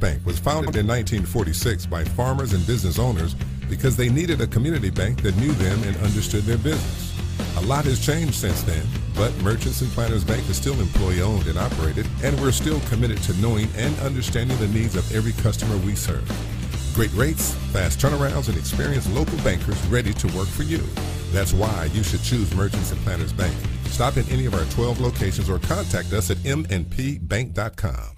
Bank was founded in 1946 by farmers and business owners because they needed a community bank that knew them and understood their business. A lot has changed since then, but Merchants and Planners Bank is still employee-owned and operated, and we're still committed to knowing and understanding the needs of every customer we serve. Great rates, fast turnarounds, and experienced local bankers ready to work for you. That's why you should choose Merchants and Planners Bank. Stop in any of our 12 locations or contact us at mnpbank.com.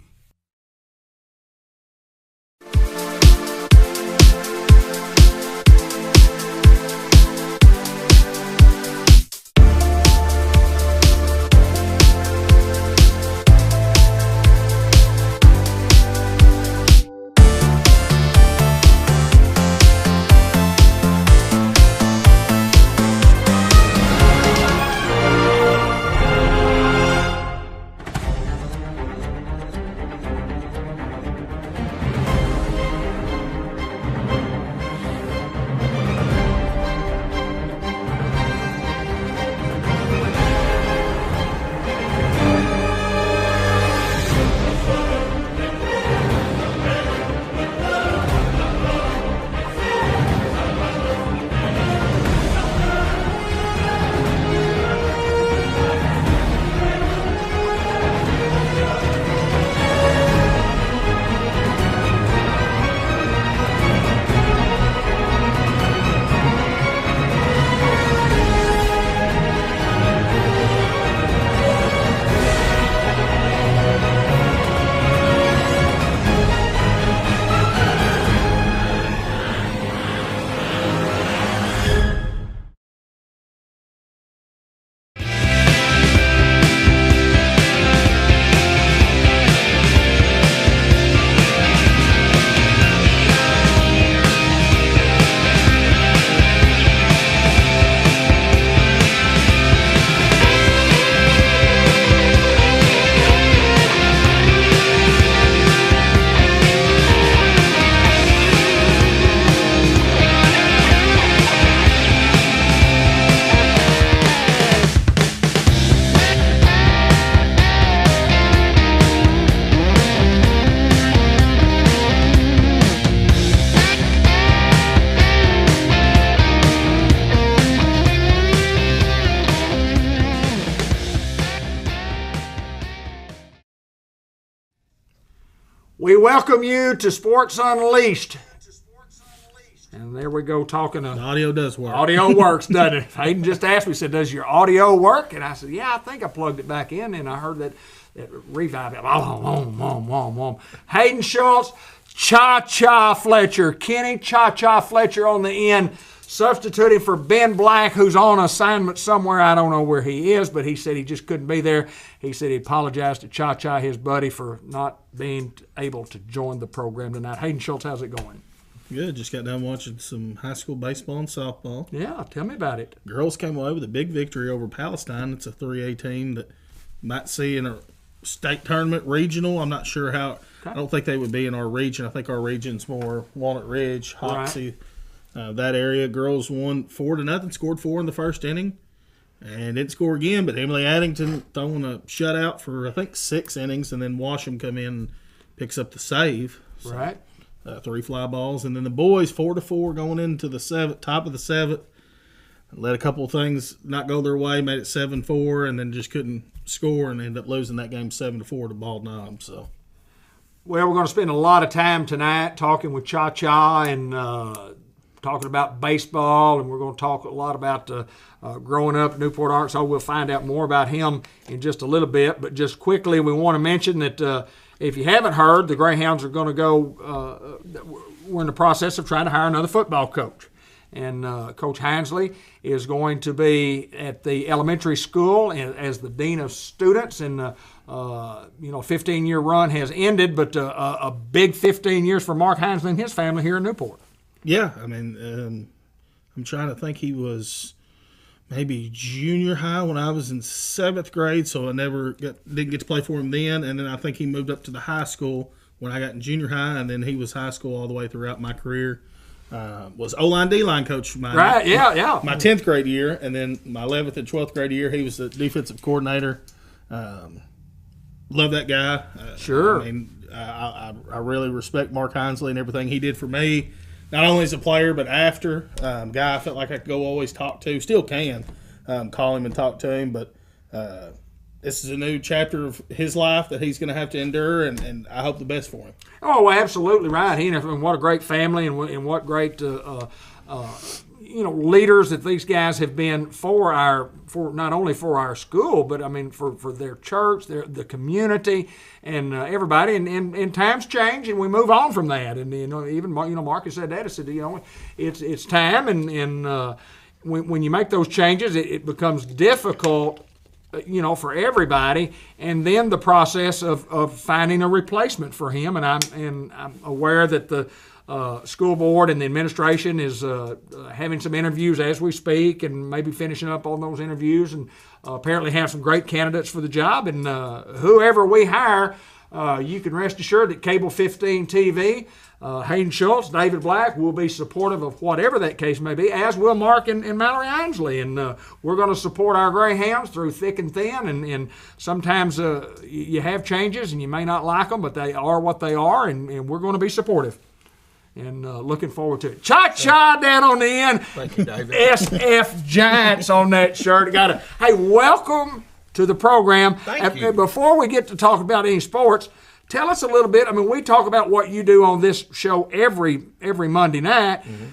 We welcome you to Sports Unleashed. And there we go talking. The audio does work. Audio works, doesn't it? Hayden just asked me, said, does your audio work? And I said, yeah, I think I plugged it back in, and I heard that revive. Hayden Schultz, Cha-Cha Fletcher. Kenny Cha-Cha Fletcher on the end, substituting for Ben Black, who's on assignment somewhere. I don't know where he is, but he said he just couldn't be there. He said he apologized to Cha-Cha, his buddy, for not being able to join the program tonight. Hayden Schultz, how's it going? Good. Just got done watching some high school baseball and softball. Yeah, tell me about it. Girls came away with a big victory over Palestine. It's a 3A team that might see in a state tournament, regional. I'm not sure how. Okay. I don't think they would be in our region. I think our region's more Walnut Ridge, Hoxie, that area. Girls won 4-0, scored 4 in the first inning, and didn't score again. But Emily Addington throwing a shutout for, I think, 6 innings, and then Washam come in and picks up the save. So, right. 3 fly balls. And then the boys, 4-4 going into the top of the 7th. Let a couple of things not go their way, made it 7-4, and then just couldn't score and ended up losing that game 7-4 to Bald Knob. So, well, we're going to spend a lot of time tonight talking with Cha-Cha and talking about baseball, and we're going to talk a lot about growing up in Newport, Arkansas. We'll find out more about him in just a little bit. But just quickly, we want to mention that if you haven't heard, the Greyhounds are going to go we're in the process of trying to hire another football coach. And Coach Hinesley is going to be at the elementary school as the dean of students. And, 15-year run has ended, but a big 15 years for Mark Hinesley and his family here in Newport. Yeah, I mean, I'm trying to think. He was maybe junior high when I was in 7th grade, so I didn't get to play for him then. And then I think he moved up to the high school when I got in junior high, and then he was high school all the way throughout my career. Was O-line, D-line coach my 10th grade year, and then my 11th and 12th grade year, he was the defensive coordinator. Love that guy. Sure. I mean, I really respect Mark Hinsley and everything he did for me, not only as a player but after. Guy I felt like I could go always talk to, still can call him and talk to him, but this is a new chapter of his life that he's going to have to endure, and I hope the best for him. Oh, absolutely right. And what a great family, and what great leaders that these guys have been for not only for our school, but I mean for their church, the community, and everybody. And times change, and we move on from that. And even Marcus said that. I said it's time, and when you make those changes, it becomes difficult. For everybody, and then the process of finding a replacement for him. And I'm aware that the school board and the administration is having some interviews as we speak, and maybe finishing up on those interviews, and apparently have some great candidates for the job. And whoever we hire, you can rest assured that Cable 15 TV, Hayden Schultz, David Black will be supportive of whatever that case may be, as will Mark and Mallory Ainsley. And we're going to support our Greyhounds through thick and thin. And sometimes you have changes and you may not like them, but they are what they are, and we're going to be supportive. And looking forward to it. Cha-cha down on the end. Thank you, David. SF Giants on that shirt. Hey, welcome to the program. Thank you. Before we get to talk about any sports, tell us a little bit. I mean, we talk about what you do on this show every Monday night. Mm-hmm.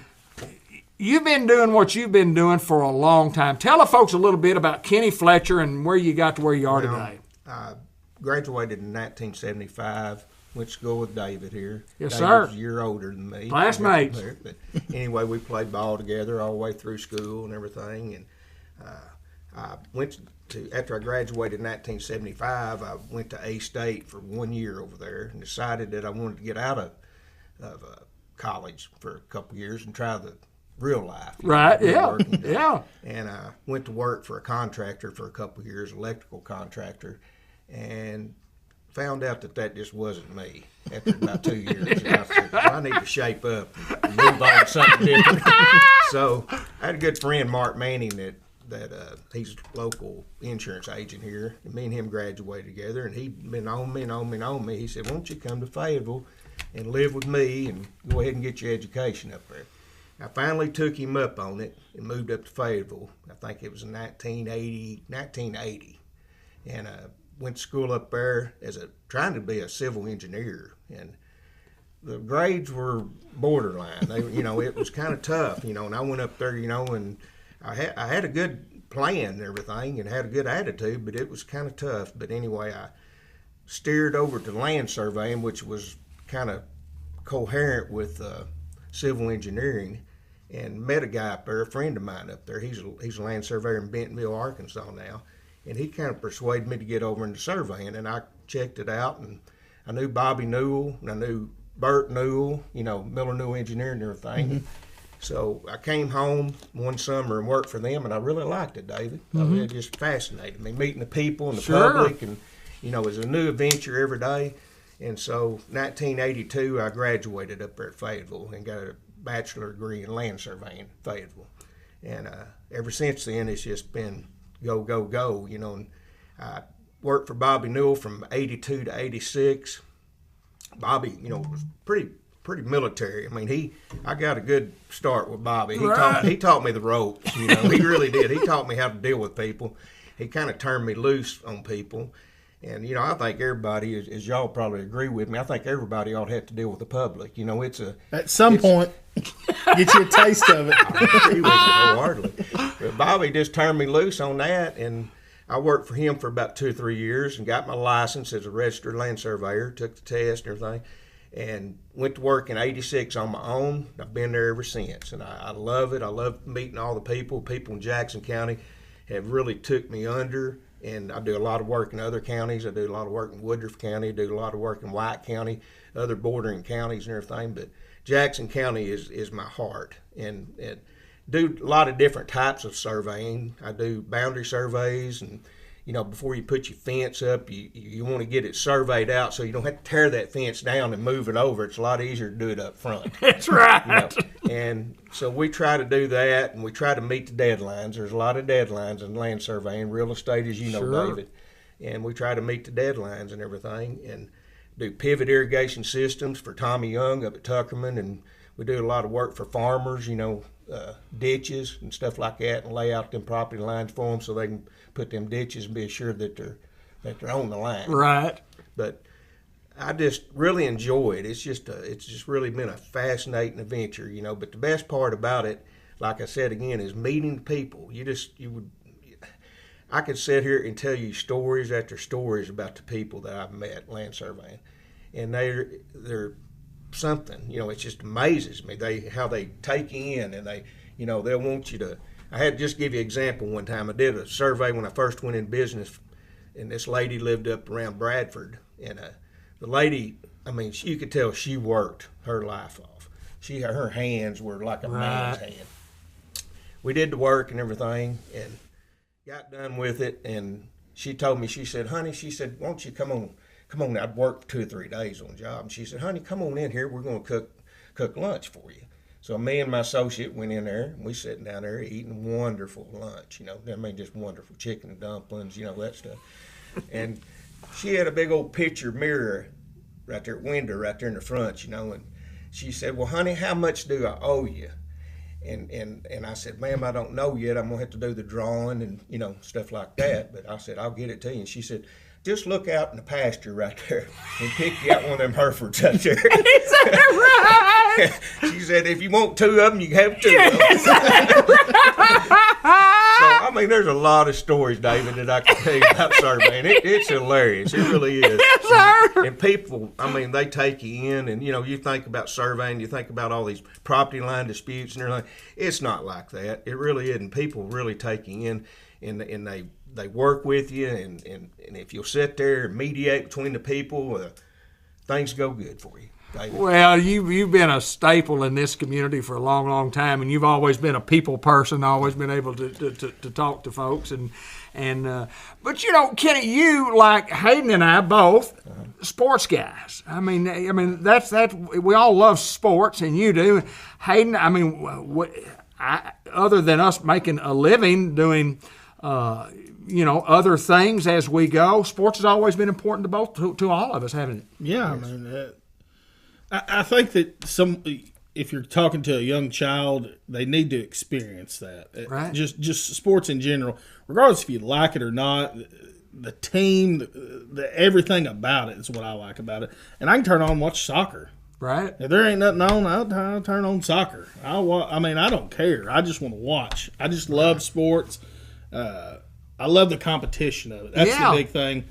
You've been doing what you've been doing for a long time. Tell the folks a little bit about Kenny Fletcher and where you got to where you are today. I graduated in 1975. Went to school with David here. Yes, David sir. was a year older than me. Classmates. But anyway, we played ball together all the way through school and everything. And I went to, after I graduated in 1975, I went to A-State for 1 year over there and decided that I wanted to get out of college for a couple years and try the real life. Right, yeah, yeah. And I went to work for a contractor for a couple years, electrical contractor, and found out that just wasn't me after about 2 years. And I said, well, I need to shape up and move on to something different. So I had a good friend, Mark Manning, that he's a local insurance agent here. And me and him graduated together, and he'd been on me. He said, why don't you come to Fayetteville and live with me and go ahead and get your education up there. I finally took him up on it and moved up to Fayetteville. I think it was in 1980. And went to school up there trying to be a civil engineer, and the grades were borderline. It was kind of tough, and I went up there, and I had a good plan and everything, and had a good attitude, but it was kind of tough. But anyway, I steered over to land surveying, which was kind of coherent with civil engineering, and met a guy up there, a friend of mine up there. He's a land surveyor in Bentonville, Arkansas now. And he kind of persuaded me to get over into surveying, and I checked it out, and I knew Bobby Newell, and I knew Bert Newell, Miller Newell Engineering and everything. Mm-hmm. So I came home one summer and worked for them, and I really liked it, David. Mm-hmm. It just fascinated me, meeting the people and the public, and, it was a new adventure every day. And so 1982, I graduated up there at Fayetteville and got a bachelor degree in land surveying at Fayetteville. And ever since then, it's just been go, go, go, and I worked for Bobby Newell from 82 to 86. Bobby, was pretty military. I mean, I got a good start with Bobby. He taught me the ropes, he really did. He taught me how to deal with people. He kind of turned me loose on people. And, I think everybody, as y'all probably agree with me, I think everybody ought to have to deal with the public. At some point, get you a taste of it. I agree with you wholeheartedly. But Bobby just turned me loose on that, and I worked for him for about 2 or 3 years and got my license as a registered land surveyor, took the test and everything, and went to work in 86 on my own. I've been there ever since, and I love it. I love meeting all the people. People in Jackson County have really took me under. And I do a lot of work in other counties. I do a lot of work in Woodruff County, do a lot of work in White County, other bordering counties and everything. But Jackson County is my heart. And do a lot of different types of surveying. I do boundary surveys, and before you put your fence up, you want to get it surveyed out so you don't have to tear that fence down and move it over. It's a lot easier to do it up front. That's right. And so we try to do that, and we try to meet the deadlines. There's a lot of deadlines in land surveying, real estate, as you know, Sure. David. And we try to meet the deadlines and everything. do pivot irrigation systems for Tommy Young up at Tuckerman, and we do a lot of work for farmers, ditches and stuff like that, and lay out them property lines for them so they can put them ditches and be assured that they're on the line. Right. But I just really enjoy it. It's just really been a fascinating adventure, But the best part about it, like I said again, is meeting people. I could sit here and tell you stories after stories about the people that I've met land surveying, and they're something. It just amazes me how they take in, and they'll want you to. I had to just give you an example. One time I did a survey when I first went in business, and this lady lived up around Bradford, and the lady, you could tell she worked her life off. Her hands were like a man's hand. We did the work and everything, and got done with it, and she told me, she said, honey, why don't you come on, I'd worked 2 or 3 days on the job, and she said, honey, come on in here, we're going to cook lunch for you. So me and my associate went in there, and we sitting down there eating wonderful lunch, just wonderful chicken and dumplings, that stuff. And she had a big old picture mirror right there, window right there in the front, and she said, well, honey, how much do I owe you? And I said, ma'am, I don't know yet. I'm going to have to do the drawing and, stuff like that. But I said, I'll get it to you. And she said, just look out in the pasture right there and pick you out one of them Herefords out there. Is that right? She said, if you want 2 of them, you can have 2 of them. Is that right? So, there's a lot of stories, David, that I can tell you about surveying. It's hilarious. It really is. Yes, sir. And people, they take you in, and, you think about surveying, you think about all these property line disputes and everything. It's not like that. It really isn't. People really take you in, and they work with you, and if you'll sit there and mediate between the people, things go good for you. David. Well, you've been a staple in this community for a long, long time, and you've always been a people person, always been able to talk to folks, but Kenny, you like Hayden and I both sports guys. That's we all love sports, and you do. Hayden, other than us making a living doing other things as we go, sports has always been important to all of us, haven't it? Yeah, I think that if you're talking to a young child, they need to experience that. Right. Just sports in general, regardless if you like it or not. The team, the everything about it is what I like about it. And I can turn on and watch soccer. Right. If there ain't nothing on, I'll turn on soccer. I don't care. I just want to watch. I just love sports. I love the competition of it. That's the big thing.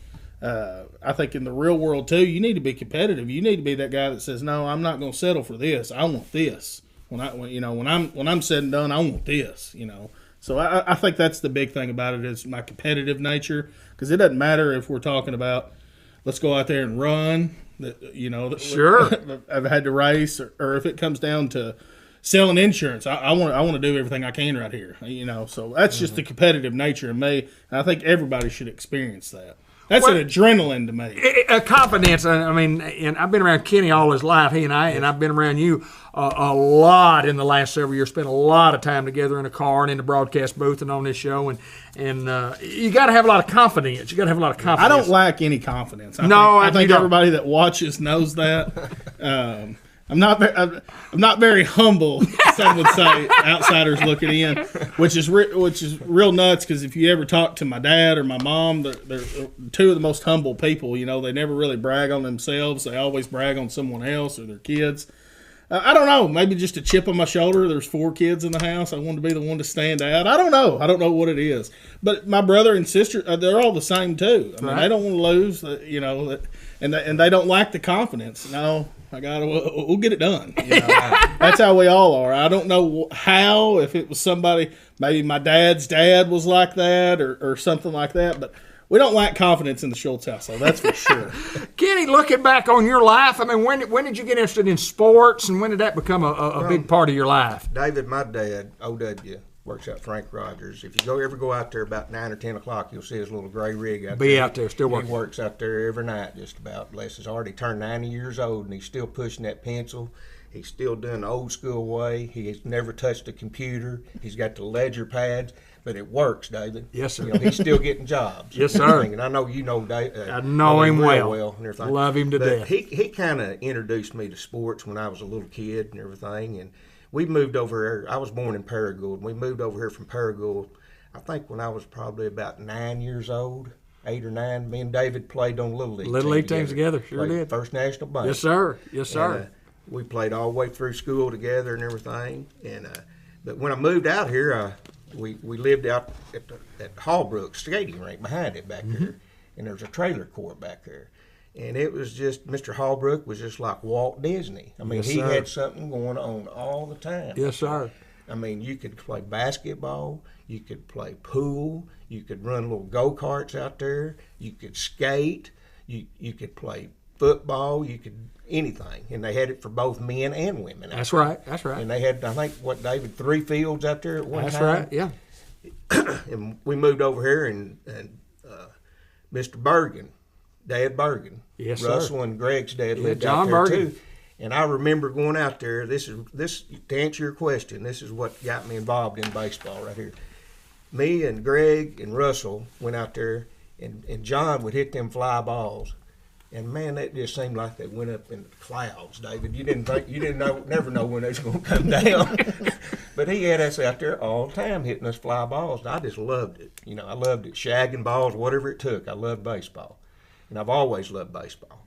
I think in the real world too, you need to be competitive. You need to be that guy that says, "No, I'm not going to settle for this. I want this." When I'm said and done, I want this. So I think that's the big thing about it is my competitive nature, because it doesn't matter if we're talking about let's go out there and run. Sure. I've had to race, or if it comes down to selling insurance, I want to do everything I can right here. So that's just the competitive nature in me, and I think everybody should experience that. That's an adrenaline to me. A confidence. And I've been around Kenny all his life, he and I, and I've been around you a lot in the last several years. Spent a lot of time together in a car and in the broadcast booth and on this show. And you got to have a lot of confidence. You got to have a lot of confidence. I don't lack any confidence. I think everybody that watches knows that. I'm not very humble, some would say, outsiders looking in, which is real nuts, because if you ever talk to my dad or my mom, they're 2 of the most humble people. They never really brag on themselves. They always brag on someone else or their kids. I don't know, maybe just a chip on my shoulder. There's 4 kids in the house. I want to be the one to stand out. I don't know. I don't know what it is. But my brother and sister, they're all the same too. They don't want to lose, and they don't lack the confidence. No, we'll get it done. That's how we all are. I don't know how, if it was somebody, maybe my dad's dad was like that or something like that, but we don't lack confidence in the Schultz household, that's for sure. Kenny, looking back on your life, when did you get interested in sports, and when did that become a big part of your life? David, my dad, O.W., Works out Frank Rogers. If you ever go out there about 9 or 10 o'clock, you'll see his little gray rig out there. Be out there, still working. He works out there every night, just about. Les has already turned 90 years old, and he's still pushing that pencil. He's still doing the old school way. He has never touched a computer. He's got the ledger pads, but it works, David. Yes, sir. You know, he's still getting jobs. Yes, sir. And I know you know Dave. I know him real well. And everything. Love him to but death. He kind of introduced me to sports when I was a little kid and everything. And we moved over here. I was born in Paragould, and we moved over here from Paragould, I think when I was probably about 9 years old. 8 or 9. Me and David played on Little League teams together. Sure played did. First National Bank. Yes, sir. Yes, sir. And, we played all the way through school together and everything. And but when I moved out here, we lived out at Hallbrook skating rink behind it back there, and there's a trailer court back there. And it was just, Mr. Hallbrook was just like Walt Disney. I mean, Yes, he sir. had something going on all the time. Yes, sir. I mean, you could play basketball, you could play pool, you could run little go-karts out there, you could skate, you could play football, you could anything. And they had it for both men and women. That's right. That's right. And they had, I think, David, 3 fields out there at one That's time. right. Yeah. And we moved over here, and Mr. Bergen, Dad Bergen, Yes, sir. Russell and Greg's dad Yeah, lived John out there Bergen. too. And I remember going out there. This to answer your question. This is what got me involved in baseball right here. Me and Greg and Russell went out there, and John would hit them fly balls. And man, that just seemed like they went up in the clouds, David. You never know when they was going to come down. But he had us out there all the time hitting us fly balls. And I just loved it. You know, I loved it, shagging balls, whatever it took. I loved baseball, and I've always loved baseball.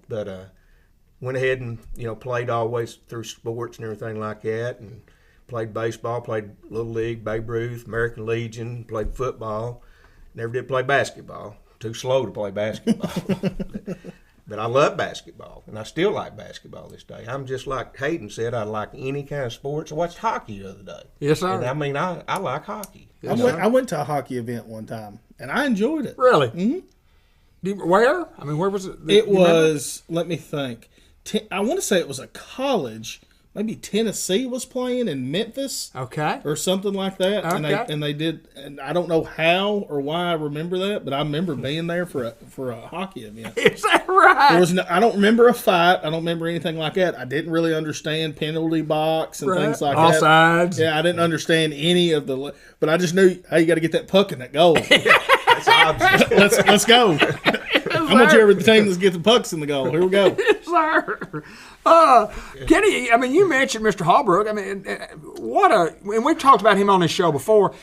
But went ahead and played all the way through sports and everything like that, and played baseball, played Little League, Babe Ruth, American Legion, played football. Never did play basketball. Too slow to play basketball. But I love basketball, and I still like basketball this day. I'm just like Hayden said, I like any kind of sports. I watched hockey the other day. Yes, sir. And I mean, I like hockey. I went to a hockey event one time, and I enjoyed it. Really? Mm-hmm. Where? I mean, where was it? It was, let me think. I want to say it was a college. Maybe Tennessee was playing in Memphis. Okay. Or something like that. Okay. And they did, and I don't know how or why I remember that, but I remember being there for a hockey event. Is that right? There was I don't remember a fight. I don't remember anything like that. I didn't really understand penalty box and things like that. Offsides. Yeah, I didn't understand any of the, but I just knew, hey, you got to get that puck in that goal. That's obvious. Let's go. I'm going to cheer every team that gets the pucks in the goal. Here we go. Yes, sir. Kenny, I mean, you mentioned Mr. Hallbrook. I mean, and we've talked about him on this show before.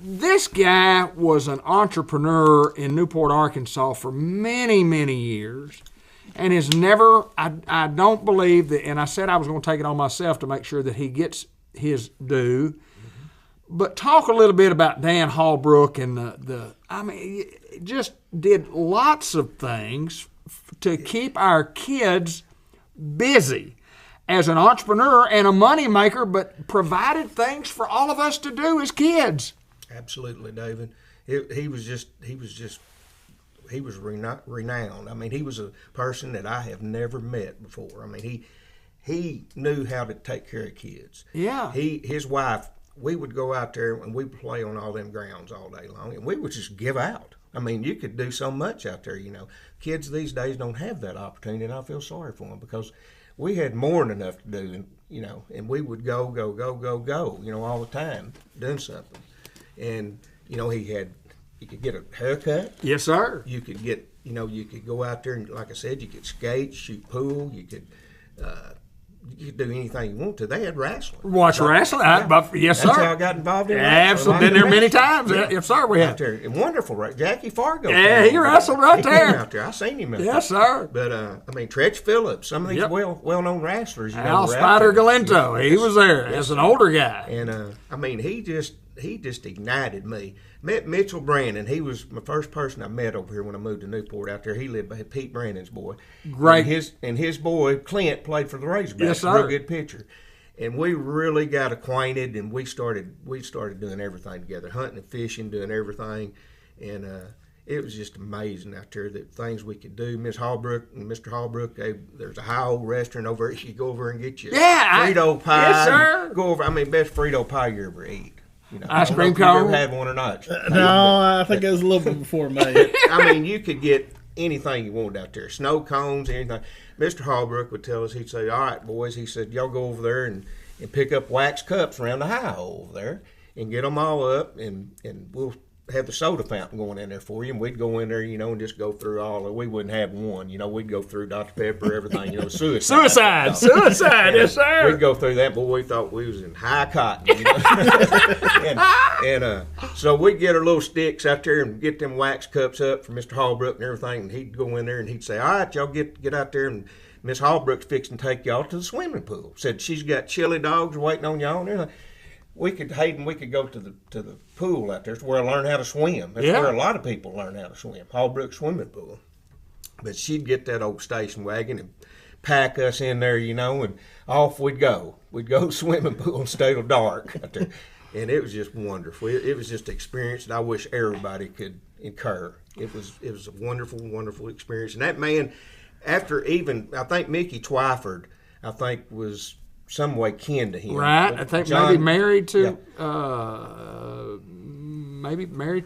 This guy was an entrepreneur in Newport, Arkansas for many, many years, and has never, I don't believe that, and I said I was going to take it on myself to make sure that he gets his due. But talk a little bit about Dan Hallbrook and I mean, just did lots of things to keep our kids busy as an entrepreneur and a money maker, but provided things for all of us to do as kids. Absolutely, David. He was renowned. I mean, he was a person that I have never met before. I mean, he knew how to take care of kids. Yeah. His wife, we would go out there and we would play on all them grounds all day long, and we would just give out. I mean, you could do so much out there, Kids these days don't have that opportunity, and I feel sorry for them because we had more than enough to do, and we would go, all the time doing something. And, you could get a haircut. Yes, sir. You could get, you could go out there and, like I said, you could skate, shoot pool, you could do anything you want to. They had wrestling. Watch wrestling? Yes, sir. That's how I got involved in wrestling. Absolutely. Been there many times. Yeah. Yes, sir, we have. Out there. And wonderful, right? Jackie Fargo. Yeah, he wrestled right He there. came out there. I seen him out there. Yes, sir. But, I mean, Tretch Phillips, some of these well-known wrestlers. Al were out Spider there. Galento, he was there as an older guy. And, I mean, he just ignited me. Met Mitchell Brandon. He was my first person I met over here when I moved to Newport out there. He lived by Pete Brandon's boy. Great. And his boy, Clint, played for the Razorbacks. Yes, sir. Real good pitcher. And we really got acquainted, and we started doing everything together, hunting and fishing, doing everything. And it was just amazing out there, the things we could do. Miss Hallbrook and Mr. Hallbrook, there's a high old restaurant over there. You go over and get your Frito pie. Yes, sir. Go over. I mean, best Frito pie you ever eat. You know, Ice I don't know cream if you've ever cone? had one or not. No, I think it was a little bit before me. I mean, you could get anything you wanted out there. Snow cones, anything. Mr. Hallbrook would tell us, he'd say, all right, boys, he said, y'all go over there and pick up wax cups around the high hole over there and get them all up, and we'll have the soda fountain going in there for you. And we'd go in there, you know, and just go through all of, we wouldn't have one, you know, we'd go through Dr. Pepper, everything, you know, suicide, yes, sir. we'd go through that, but we thought we was in high cotton, you know? So we'd get our little sticks out there and get them wax cups up for Mr. Hallbrook and everything, and he'd go in there and he'd say, all right, y'all get out there, and Miss Hallbrook's fixing to take y'all to the swimming pool. Said she's got chili dogs waiting on y'all and everything. We could go to the pool out there. It's where I learned how to swim. That's where a lot of people learn how to swim. Hallbrook swimming pool. But she'd get that old station wagon and pack us in there, you know, and off we'd go. We'd go swimming pool and stay till dark out there. And it was just wonderful. It was just an experience that I wish everybody could incur. It was a wonderful, wonderful experience. And that man, after even, I think Mickey Twyford, was some way kin to him. Right. But I think John, maybe married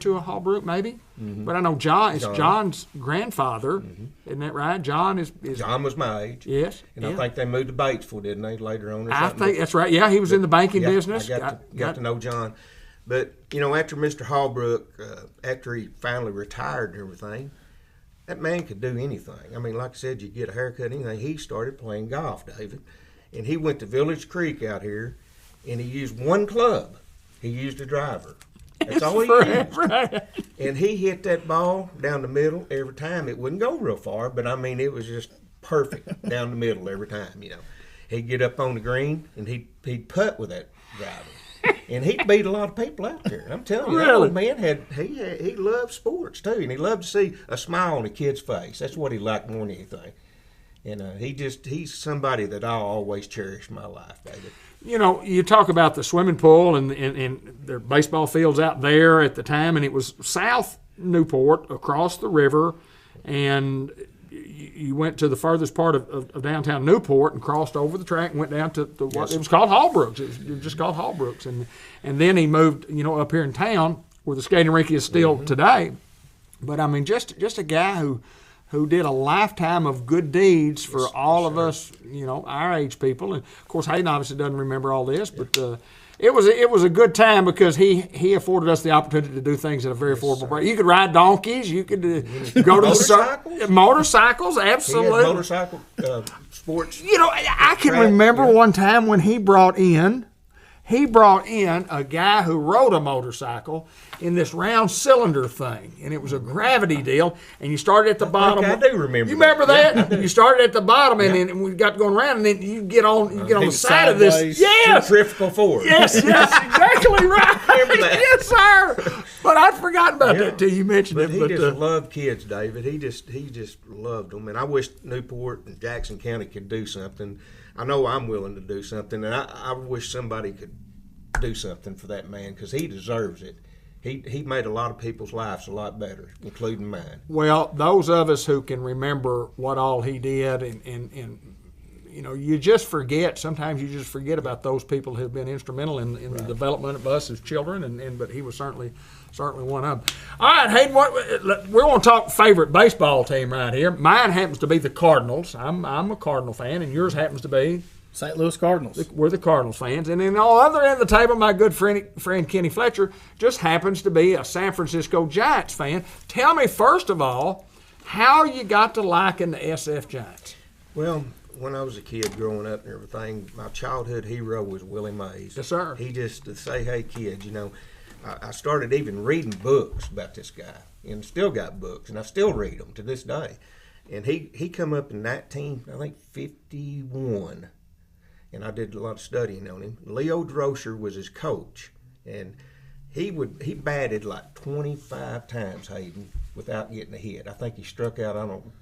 to a Hallbrook, maybe. Mm-hmm. But I know John's grandfather. Mm-hmm. Isn't that right? John was my age. Yes. And I think they moved to Batesville, didn't they, later on or something? I think that's right. Yeah, he was in the banking business. I got to know John. But, you know, after Mr. Hallbrook, after he finally retired and everything, that man could do anything. I mean, like I said, you get a haircut, anything. He started playing golf, David. And he went to Village Creek out here, and he used one club. He used a driver. That's all he used. Right. And he hit that ball down the middle every time. It wouldn't go real far, but, I mean, it was just perfect down the middle every time, you know. He'd get up on the green, and he'd putt with that driver. And he beat a lot of people out there. I'm telling you, that old man he loved sports, too, and he loved to see a smile on a kid's face. That's what he liked more than anything. And he's somebody that I'll always cherish in my life, David. You know, you talk about the swimming pool and their baseball fields out there at the time, and it was South Newport across the river, and you went to the furthest part of downtown Newport and crossed over the track and went down to what it was called Hallbrooks. It was just called Hallbrooks, and then he moved, you know, up here in town where the skating rink is still today. But I mean, just a guy who did a lifetime of good deeds for all of us, you know, our age people. And of course, Hayden obviously doesn't remember all this, but it was a good time because he afforded us the opportunity to do things at a very affordable price. You could ride donkeys, you could go to the motorcycles, absolutely. He had motorcycle sports. You know, I can remember one time when he brought in a guy who rode a motorcycle in this round cylinder thing, and it was a gravity deal, and you started at the bottom. I do remember. You remember that? You started at the bottom, and then we got going around, and then you get on the side of this. Yes, centrifugal force. Yes, exactly right. Remember that? Yes, sir. But I'd forgotten about that till you mentioned it. He just loved kids, David. He just loved them, and I wish Newport and Jackson County could do something. I know I'm willing to do something, and I wish somebody could do something for that man because he deserves it. He made a lot of people's lives a lot better, including mine. Well, those of us who can remember what all he did, and you know, you just forget. Sometimes you just forget about those people who have been instrumental in the development of us as children, but he was certainly one of them. All right, Hayden, we're going to talk favorite baseball team right here. Mine happens to be the Cardinals. I'm a Cardinal fan, and yours happens to be St. Louis Cardinals. We're the Cardinals fans. And then on the other end of the table, my good friend Kenny Fletcher just happens to be a San Francisco Giants fan. Tell me, first of all, how you got to liking the SF Giants. Well, when I was a kid growing up and everything, my childhood hero was Willie Mays. Yes, sir. He just to say, hey, kids, you know, I started even reading books about this guy and still got books, and I still read them to this day. And he come up in 1951. And I did a lot of studying on him. Leo Droscher was his coach, and he batted like 25 times, Hayden, without getting a hit. I think he struck out,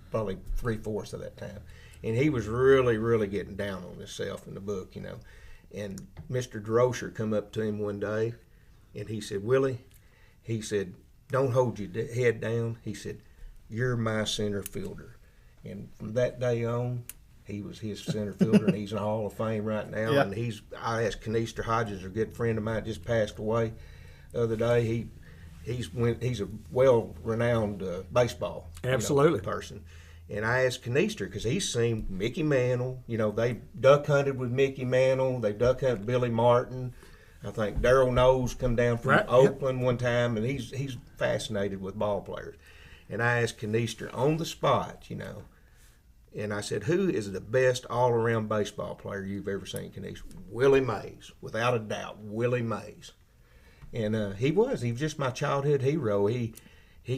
probably 3/4 of that time. And he was really, really getting down on himself in the book, you know. And Mr. Droscher come up to him one day, and he said, Willie, he said, don't hold your head down. He said, you're my center fielder. And from that day on, He was his center fielder, and he's in the Hall of Fame right now. Yeah. And I asked Kanister Hodges, a good friend of mine, just passed away the other day. He's a well-renowned baseball Absolutely person. And I asked Kanister because he's seen Mickey Mantle. They duck hunted with Mickey Mantle. They duck hunted Billy Martin. I think Darrell Knowles come down from Oakland one time, and he's fascinated with ball players. And I asked Kanister on the spot, and I said, who is the best all-around baseball player you've ever seen, Kanister? Willie Mays, without a doubt, Willie Mays. And he was just my childhood hero. He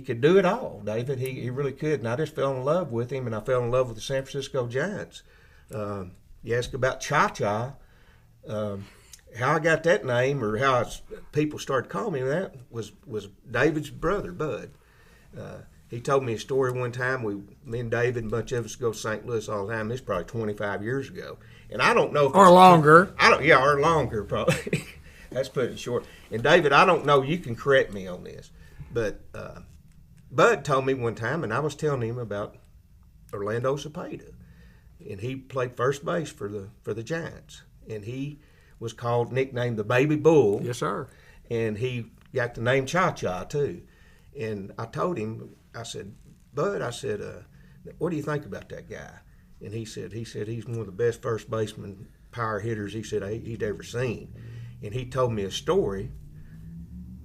could do it all, David. He really could. And I just fell in love with him, and I fell in love with the San Francisco Giants. You ask about Cha-Cha, how I got that name, or how people started calling me that, was David's brother, Bud. He told me a story one time. Me and David and a bunch of us go to St. Louis all the time. This is probably 25 years ago. And I don't know if or longer. Or longer, probably. That's putting it short. And David, I don't know, you can correct me on this, but Bud told me one time, and I was telling him about Orlando Cepeda, and he played first base for the Giants, and he was nicknamed the Baby Bull. Yes, sir. And he got the name Cha-Cha too. And I told him, I said, Bud, what do you think about that guy? And he said he's one of the best first baseman power hitters he said he'd ever seen. And he told me a story.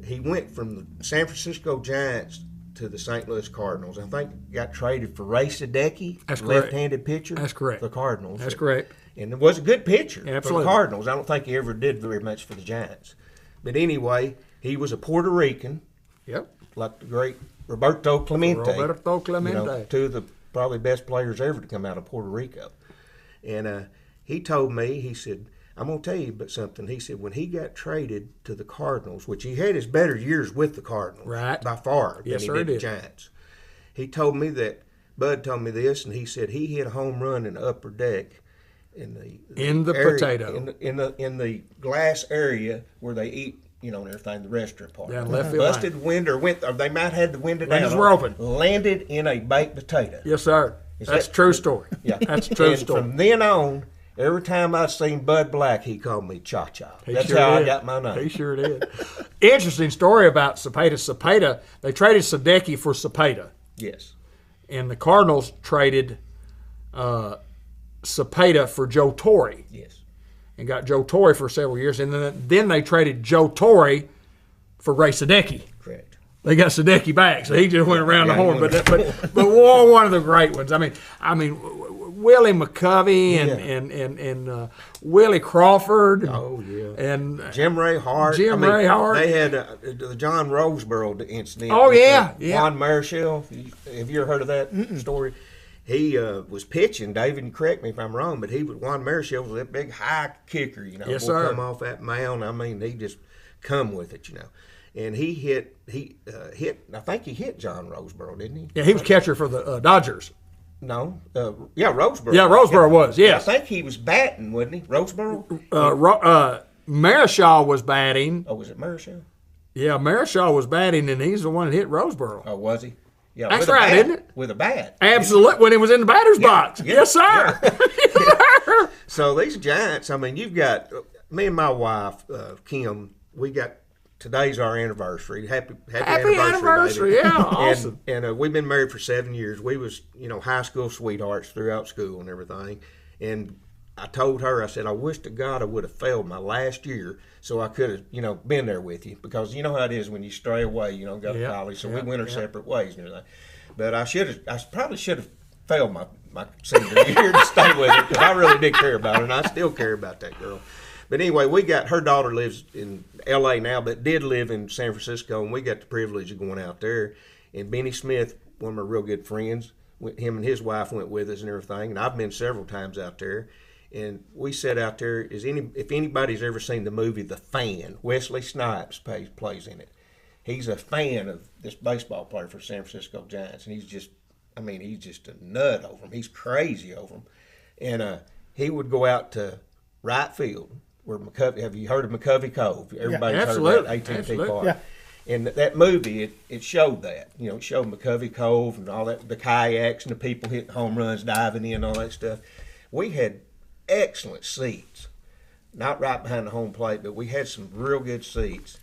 He went from the San Francisco Giants to the St. Louis Cardinals. I think got traded for Ray Sadecki, That's correct. left-handed pitcher. That's correct. For the Cardinals. That's correct. And it was a good pitcher for Absolutely. the Cardinals. I don't think he ever did very much for the Giants. But anyway, he was a Puerto Rican. Yep. Like the great Roberto Clemente. Two of the probably best players ever to come out of Puerto Rico. And he told me, he said, I'm going to tell you about something. He said when he got traded to the Cardinals, which he had his better years with the Cardinals by far than he did the Giants. He told me that, Bud told me this, and he said he hit a home run in the upper deck in the area, potato. In the glass area where they eat, and everything, the restaurant part. Down left field Busted line. Or they might have had the window down. Windows were open. Landed in a baked potato. Yes, sir. That's a true story. Yeah. That's a true and story. From then on, every time I seen Bud Black, he called me Cha-Cha. That's how I got my name. He sure did. Interesting story about Cepeda. Cepeda, they traded Sadecki for Cepeda. Yes. And the Cardinals traded Cepeda for Joe Torre. Yes. And got Joe Torre for several years. And then they traded Joe Torre for Ray Sadecki. Correct. They got Sadecki back, so he just went around the horn. But one of the great ones. I mean, Willie McCovey and Willie Crawford. Oh yeah. And Jim Ray Hart. Ray Hart. They had the John Roseboro incident. Oh with, yeah. Juan Marichal. Have you ever heard of that story? He was pitching. David can correct me if I'm wrong, but Juan Marichal was that big high kicker. Yes, sir. Come off that mound. I mean, he just come with it. And he hit. I think he hit John Roseboro, didn't he? Yeah, he was catcher for the Dodgers. No. Roseboro. Yeah, Roseboro was, yes. I think he was batting, wasn't he? Roseboro? Marichal was batting. Oh, was it Marichal? Yeah, Marichal was batting, and he's the one that hit Roseboro. Oh, was he? Yeah, that's right, isn't it? With a bat. Absolutely, when he was in the batter's box. Yeah, yes, sir. Yeah. So these Giants, you've got, me and my wife, Kim, today's our anniversary. Happy anniversary, baby. Yeah, awesome. And we've been married for 7 years. We was, high school sweethearts throughout school and everything. And I told her, I said, I wish to God I would have failed my last year so I could have, been there with you. Because you know how it is when you stray away, go to college. So we went our separate ways and everything. But I probably should have failed my senior year to stay with her because I really did care about her, and I still care about that girl. But anyway, her daughter lives in L.A. now, but did live in San Francisco, and we got the privilege of going out there. And Benny Smith, one of my real good friends, him and his wife went with us and everything, and I've been several times out there. And we sat out there. If anybody's ever seen the movie The Fan, Wesley Snipes plays in it. He's a fan of this baseball player for San Francisco Giants, and he's just a nut over him. He's crazy over him. And he would go out to right field where McCovey. Have you heard of McCovey Cove? Everybody's heard of that AT&T Park. Yeah. And that movie, it showed that. It showed McCovey Cove and all that, the kayaks and the people hitting home runs, diving in, all that stuff. We had excellent seats, not right behind the home plate, but we had some real good seats.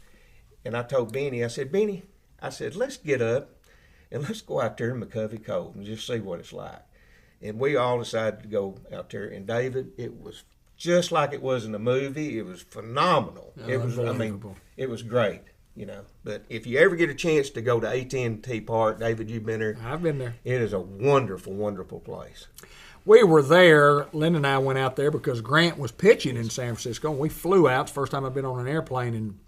And I told Benny, I said, Benny, I said, let's get up and let's go out there in McCovey Cove and just see what it's like. And we all decided to go out there. And David, it was just like it was in the movie. It was phenomenal. It was, I mean, it was great, you know. But if you ever get a chance to go to AT&T Park, David, you've been there. I've been there. It is a wonderful, wonderful place. We were there. Lynn and I went out there because Grant was pitching in San Francisco, and we flew out. It's the first time I've been on an airplane in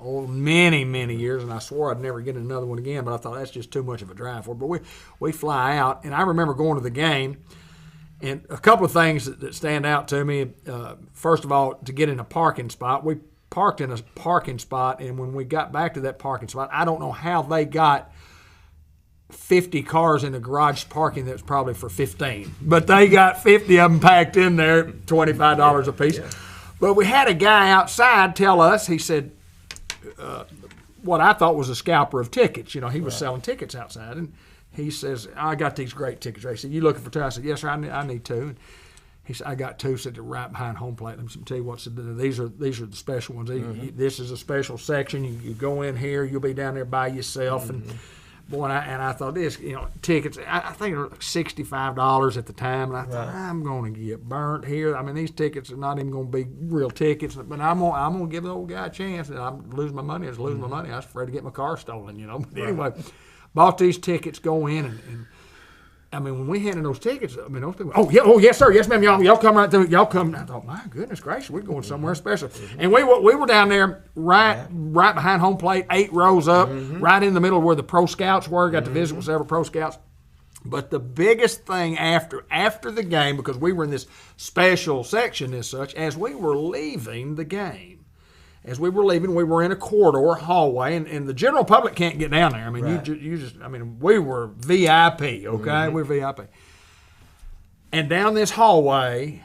many, many years, and I swore I'd never get another one again, but I thought that's just too much of a drive for it. But we fly out, and I remember going to the game, and a couple of things that stand out to me. First of all, to get in a parking spot, we parked in a parking spot, and when we got back to that parking spot, I don't know how they got 50 cars in the garage parking that was probably for 15, but they got 50 of them packed in there, $25 a piece. Yeah. But we had a guy outside tell us, he said, what I thought was a scalper of tickets. You know, he was selling tickets outside, and he says, I got these great tickets. He said, you looking for two? I said, yes, sir, I need two. And he said, I got two. Said, they're right behind home plate. Let me tell you what, these are the special ones. This is a special section. You go in here, you'll be down there by yourself. And boy, I thought this, you know, tickets, I think they were like $65 at the time. And I thought, I'm going to get burnt here. I mean, these tickets are not even going to be real tickets, but I'm going to give the old guy a chance. And I'm losing my money. I was losing my money. I was afraid to get my car stolen, you know. But anyway, bought these tickets, go in, and I mean, when we handed those tickets, I mean, those people, yes, sir, yes, ma'am, y'all come right through, y'all come. I thought, my goodness gracious, we're going somewhere special. And we were down there right behind home plate, 8 rows up, right in the middle where the pro scouts were. Got to visit with several pro scouts. But the biggest thing after the game, because we were in this special section as such, as we were leaving the game, we were in a corridor hallway, and the general public can't get down there. I mean, you just, I mean, we were VIP, okay? We're VIP. And down this hallway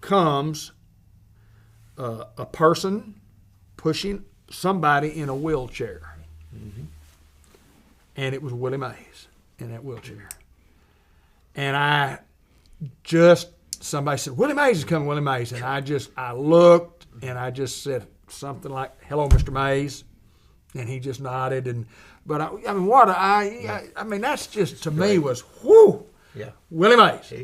comes a person pushing somebody in a wheelchair. And it was Willie Mays in that wheelchair. And somebody said, Willie Mays is coming, Willie Mays. And I looked, and I just said something like, hello, Mr. Mays. And he just nodded. But I mean, that's just, to me, was, whoo. Yeah. Willie Mays. He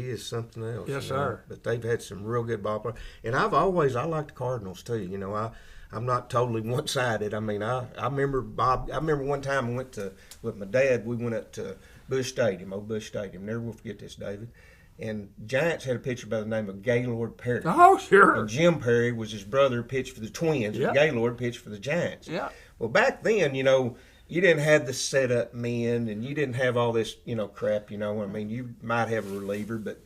is something else. Yes, sir. But they've had some real good ball players. And I like the Cardinals, too. You know, I'm not totally one-sided. I mean, I remember one time I went with my dad, we went up to Busch Stadium. Never will forget this, David. And Giants had a pitcher by the name of Gaylord Perry. Oh, sure. And Jim Perry was his brother, pitched for the Twins. Yep. And Gaylord pitched for the Giants. Yeah. Well, back then, you know, you didn't have the setup men, and you didn't have all this, you know, crap, you know. I mean, you might have a reliever, but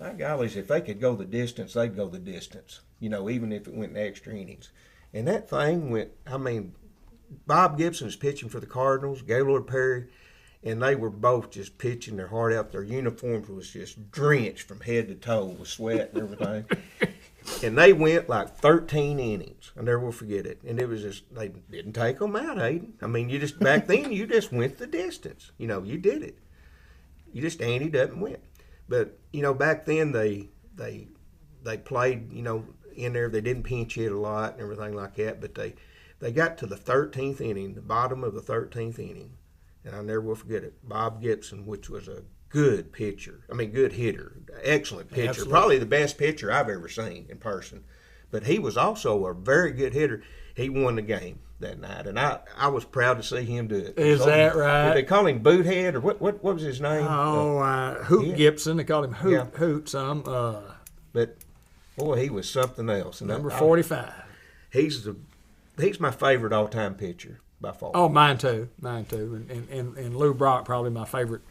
my gollies, if they could go the distance, they'd go the distance, you know, even if it went in extra innings. And that thing went, I mean, Bob Gibson was pitching for the Cardinals, Gaylord Perry, and they were both just pitching their heart out. Their uniforms was just drenched from head to toe with sweat and everything. And they went like 13 innings. I never will forget it. And it was just, they didn't take them out, Aiden. I mean, back then, you just went the distance. You know, you did it. You just anteed up and went. But, you know, back then they played, you know, in there. They didn't pinch hit a lot and everything like that. But they got to the 13th inning, the bottom of the 13th inning. And I never will forget it. Bob Gibson, which was a good pitcher. I mean, good hitter. Excellent pitcher. Absolutely. Probably the best pitcher I've ever seen in person. But he was also a very good hitter. He won the game that night. And I was proud to see him do it. Is that right? Did they call him Boothead, or what was his name? Hoot Gibson. They called him Hoot. Yeah. Hoot some. But, boy, he was something else. And Number 45. He's my favorite all-time pitcher by far. Oh, mine too. And Lou Brock, probably my favorite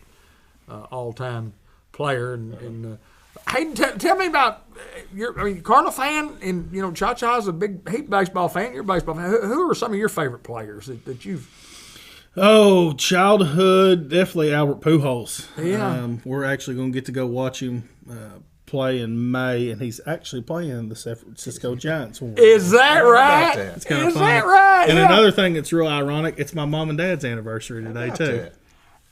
all-time player. And hey, tell me about you're Cardinal fan, and you know Cha-Cha's a big baseball fan. You're a baseball fan. Who are some of your favorite players that you've? Oh, childhood, definitely Albert Pujols. Yeah. We're actually going to get to go watch him play in May, and he's actually playing the San Francisco Giants. Is that right? It's kind of Is funny. that right? And Yeah. another thing that's real ironic, it's my mom and dad's anniversary today, too.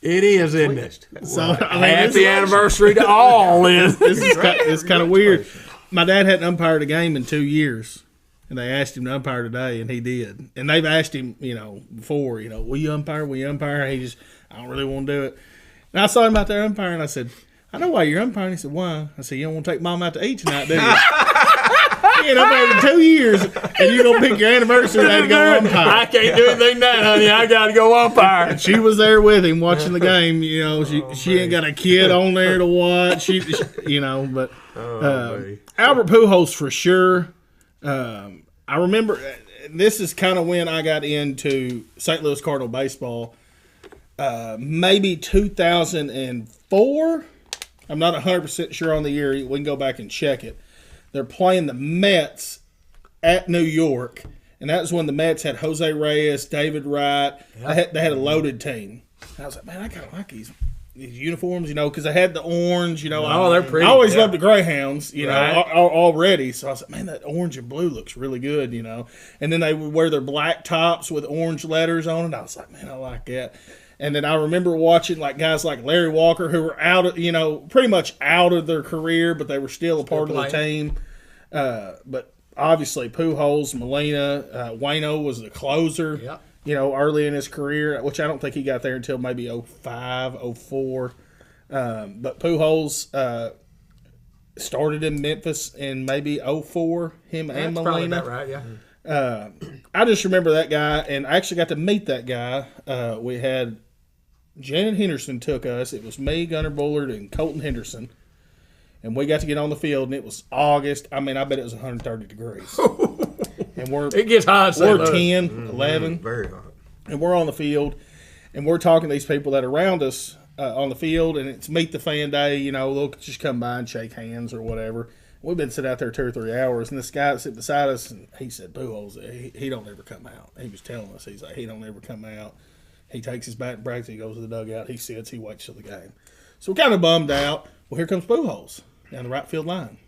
It is, isn't it? So I mean, Happy anniversary to all. It's kind of weird. My dad hadn't umpired a game in 2 years, and they asked him to umpire today, and he did. And they've asked him, before, will you umpire? Will you umpire? And he just, I don't really want to do it. And I saw him out there umpiring. I said, I know why you're umpiring. He said, why? I said, you don't want to take Mom out to eat tonight, do you? You know, in 2 years, and you're going to pick your anniversary day to go umpire. I can't do anything now, honey. I got to go umpire. She was there with him watching the game. She ain't got a kid on there to watch. But Albert Pujols for sure. I remember this is kind of when I got into St. Louis Cardinal baseball. Maybe 2004. I'm not 100% sure on the year. We can go back and check it. They're playing the Mets at New York, and that was when the Mets had Jose Reyes, David Wright. Yep. They had a loaded team. And I was like, man, I kind of like these uniforms, because they had the orange. Oh, they're pretty. I always loved the Greyhounds, already. So I was like, man, that orange and blue looks really good, And then they would wear their black tops with orange letters on it. I was like, man, I like that. And then I remember watching guys like Larry Walker, who were out of, pretty much out of their career, but they were still a part of the team. But obviously Pujols, Molina, Waino was the closer, early in his career, which I don't think he got there until maybe 05, 04. But Pujols started in Memphis in maybe 04, him and Molina. That's probably about right, yeah. I just remember that guy, and I actually got to meet that guy. We had Janet Henderson took us. It was me, Gunnar Bullard, and Colton Henderson. And we got to get on the field, and it was August. I mean, I bet it was 130 degrees. And it gets hot. We're 10, 11. Very hot. And we're on the field, and we're talking to these people that are around us on the field, and it's meet the fan day. They'll just come by and shake hands or whatever. We've been sitting out there 2 or 3 hours, and this guy sitting beside us, and he said, Pujols, he don't ever come out. He was telling us, he's like, he don't ever come out. He takes his bat and breaks, he goes to the dugout, he sits, he waits till the game. So we're kind of bummed out. Well, here comes Pujols down the right field line.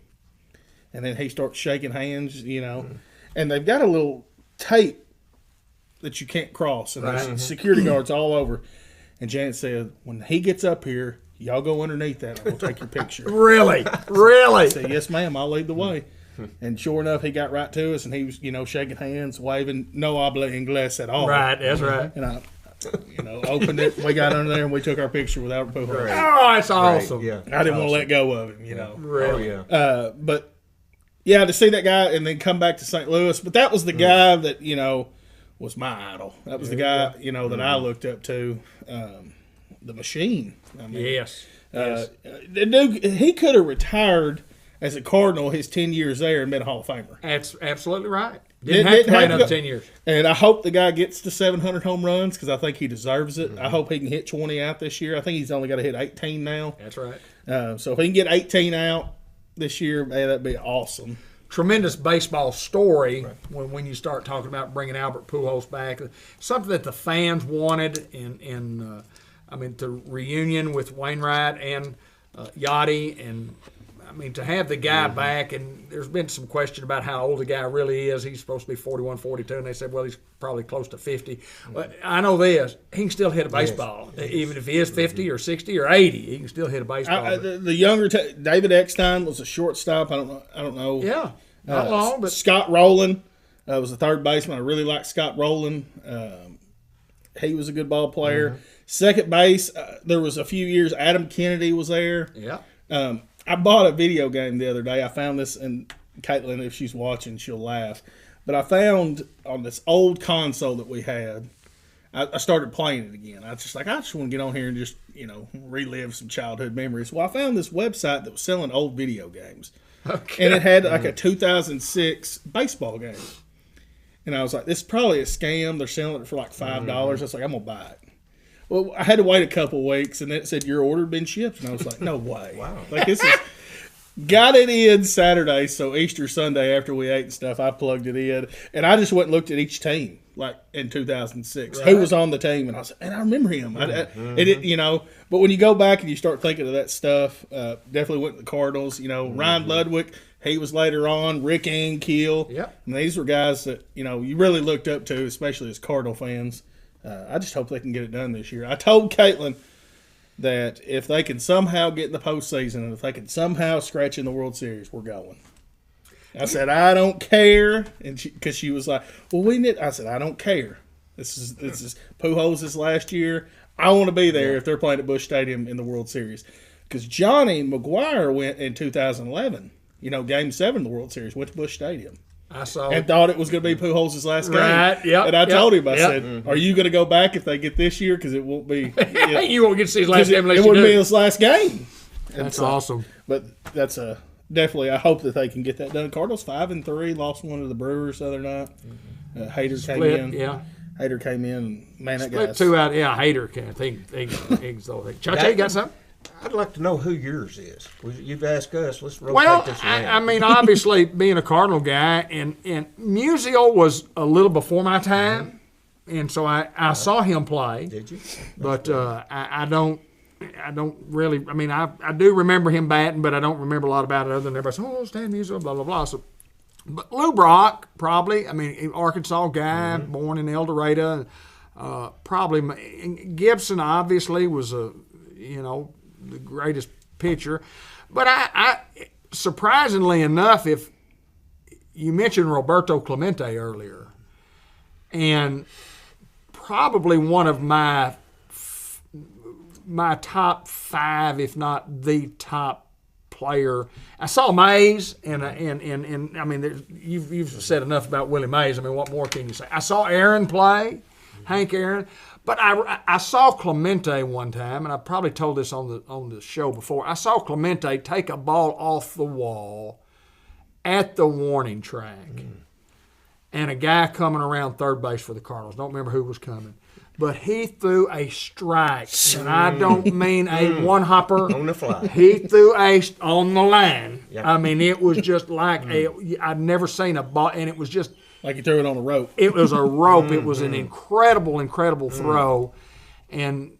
And then he starts shaking hands, and they've got a little tape that you can't cross, and there's security guards all over. And Janet said, when he gets up here, y'all go underneath that, and we'll take your picture. Really? Really? I said, yes, ma'am, I'll lead the way. And sure enough, he got right to us, and he was, shaking hands, waving, no habla inglés at all. Right, that's right. And I, opened it, we got under there, and we took our picture with Albert Pujols. Oh, that's awesome. Yeah, I didn't want to let go of him, Really? Oh, yeah. But, yeah, to see that guy and then come back to St. Louis. But that was the guy that, was my idol. That was the guy, that I looked up to. The machine. I mean, yes. The dude, he could have retired as a Cardinal his 10 years there and been a Hall of Famer. That's absolutely right. Didn't have to play another 10 years. And I hope the guy gets to 700 home runs because I think he deserves it. I hope he can hit 20 out this year. I think he's only got to hit 18 now. That's right. So if he can get 18 out this year, man, that'd be awesome. Tremendous baseball story when you start talking about bringing Albert Pujols back. Something that the fans wanted in the reunion with Wainwright and Yachty, and to have the guy back, and there's been some question about how old the guy really is. He's supposed to be 41, 42, and they said, well, he's probably close to 50. But I know this, he can still hit a baseball. Yes. Even if he is 50 or 60 or 80, he can still hit a baseball. The younger David Eckstein was a shortstop. I don't know. Yeah, not long, but Scott Rowland was the third baseman. I really like Scott Rowland. He was a good ball player. Second base, there was a few years Adam Kennedy was there. Yeah. I bought a video game the other day. I found this, and Caitlin, if she's watching, she'll laugh. But I found on this old console that we had, I started playing it again. I just want to get on here and just, relive some childhood memories. Well, I found this website that was selling old video games. Okay. And it had like a 2006 baseball game. And I was like, this is probably a scam. They're selling it for like $5. I was like, I'm going to buy it. Well, I had to wait a couple of weeks, and it said, your order had been shipped. And I was like, no way. Wow. This is... Got it in Saturday, so Easter Sunday after we ate and stuff, I plugged it in. And I just went and looked at each team, like in 2006, who was on the team. And I was like, man, I remember him. But when you go back and you start thinking of that stuff, definitely went to the Cardinals. Ryan Ludwig, he was later on, Rick Ankiel. Yep. And these were guys that, you really looked up to, especially as Cardinal fans. I just hope they can get it done this year. I told Caitlin, that if they can somehow get in the postseason and if they can somehow scratch in the World Series, we're going. I said, I don't care, and because she was like, well, we need. I said, I don't care. This is Pujols' last year. I want to be there if they're playing at Busch Stadium in the World Series. Because Johnny McGuire went in 2011, Game 7 of the World Series, went to Busch Stadium. I saw and thought it was going to be Pujols' last game. Right, yep, and I told him, I said, are you going to go back if they get this year? Because it won't be. You won't get to see his last game unless it you wouldn't do. be his last game. That's awesome. But that's definitely, I hope that they can get that done. Cardinals 5-3, lost one to the Brewers the other night. Hader came in. Yeah. Hader came in. Man, that Split guy's 2 out. Yeah, Hader can't. Cha-Cha, you got something? I'd like to know who yours is. You've asked us. Let's rotate Well, this around. I mean, obviously, being a Cardinal guy, and Musial was a little before my time, and so I saw him play. Did you? But I don't really. I mean, I do remember him batting, but I don't remember a lot about it other than everybody saying, Stan Musial, blah blah blah. So, but Lou Brock probably. I mean, Arkansas guy, born in El Dorado. Probably Gibson obviously was the greatest pitcher, but I surprisingly enough, if you mentioned Roberto Clemente earlier, and probably one of my top 5, if not the top player. I saw Mays, and I mean, you've said enough about Willie Mays. I mean, what more can you say? I saw Aaron play, Hank Aaron. But I saw Clemente one time, and I probably told this on the show before. I saw Clemente take a ball off the wall at the warning track, and a guy coming around third base for the Cardinals. Don't remember who was coming, but he threw a strike, and I don't mean a one hopper on the fly. He threw on the line. Yeah. I mean, it was just like I'd never seen a ball, and it was just. like you threw it on a rope. It was a rope. It was an incredible throw. And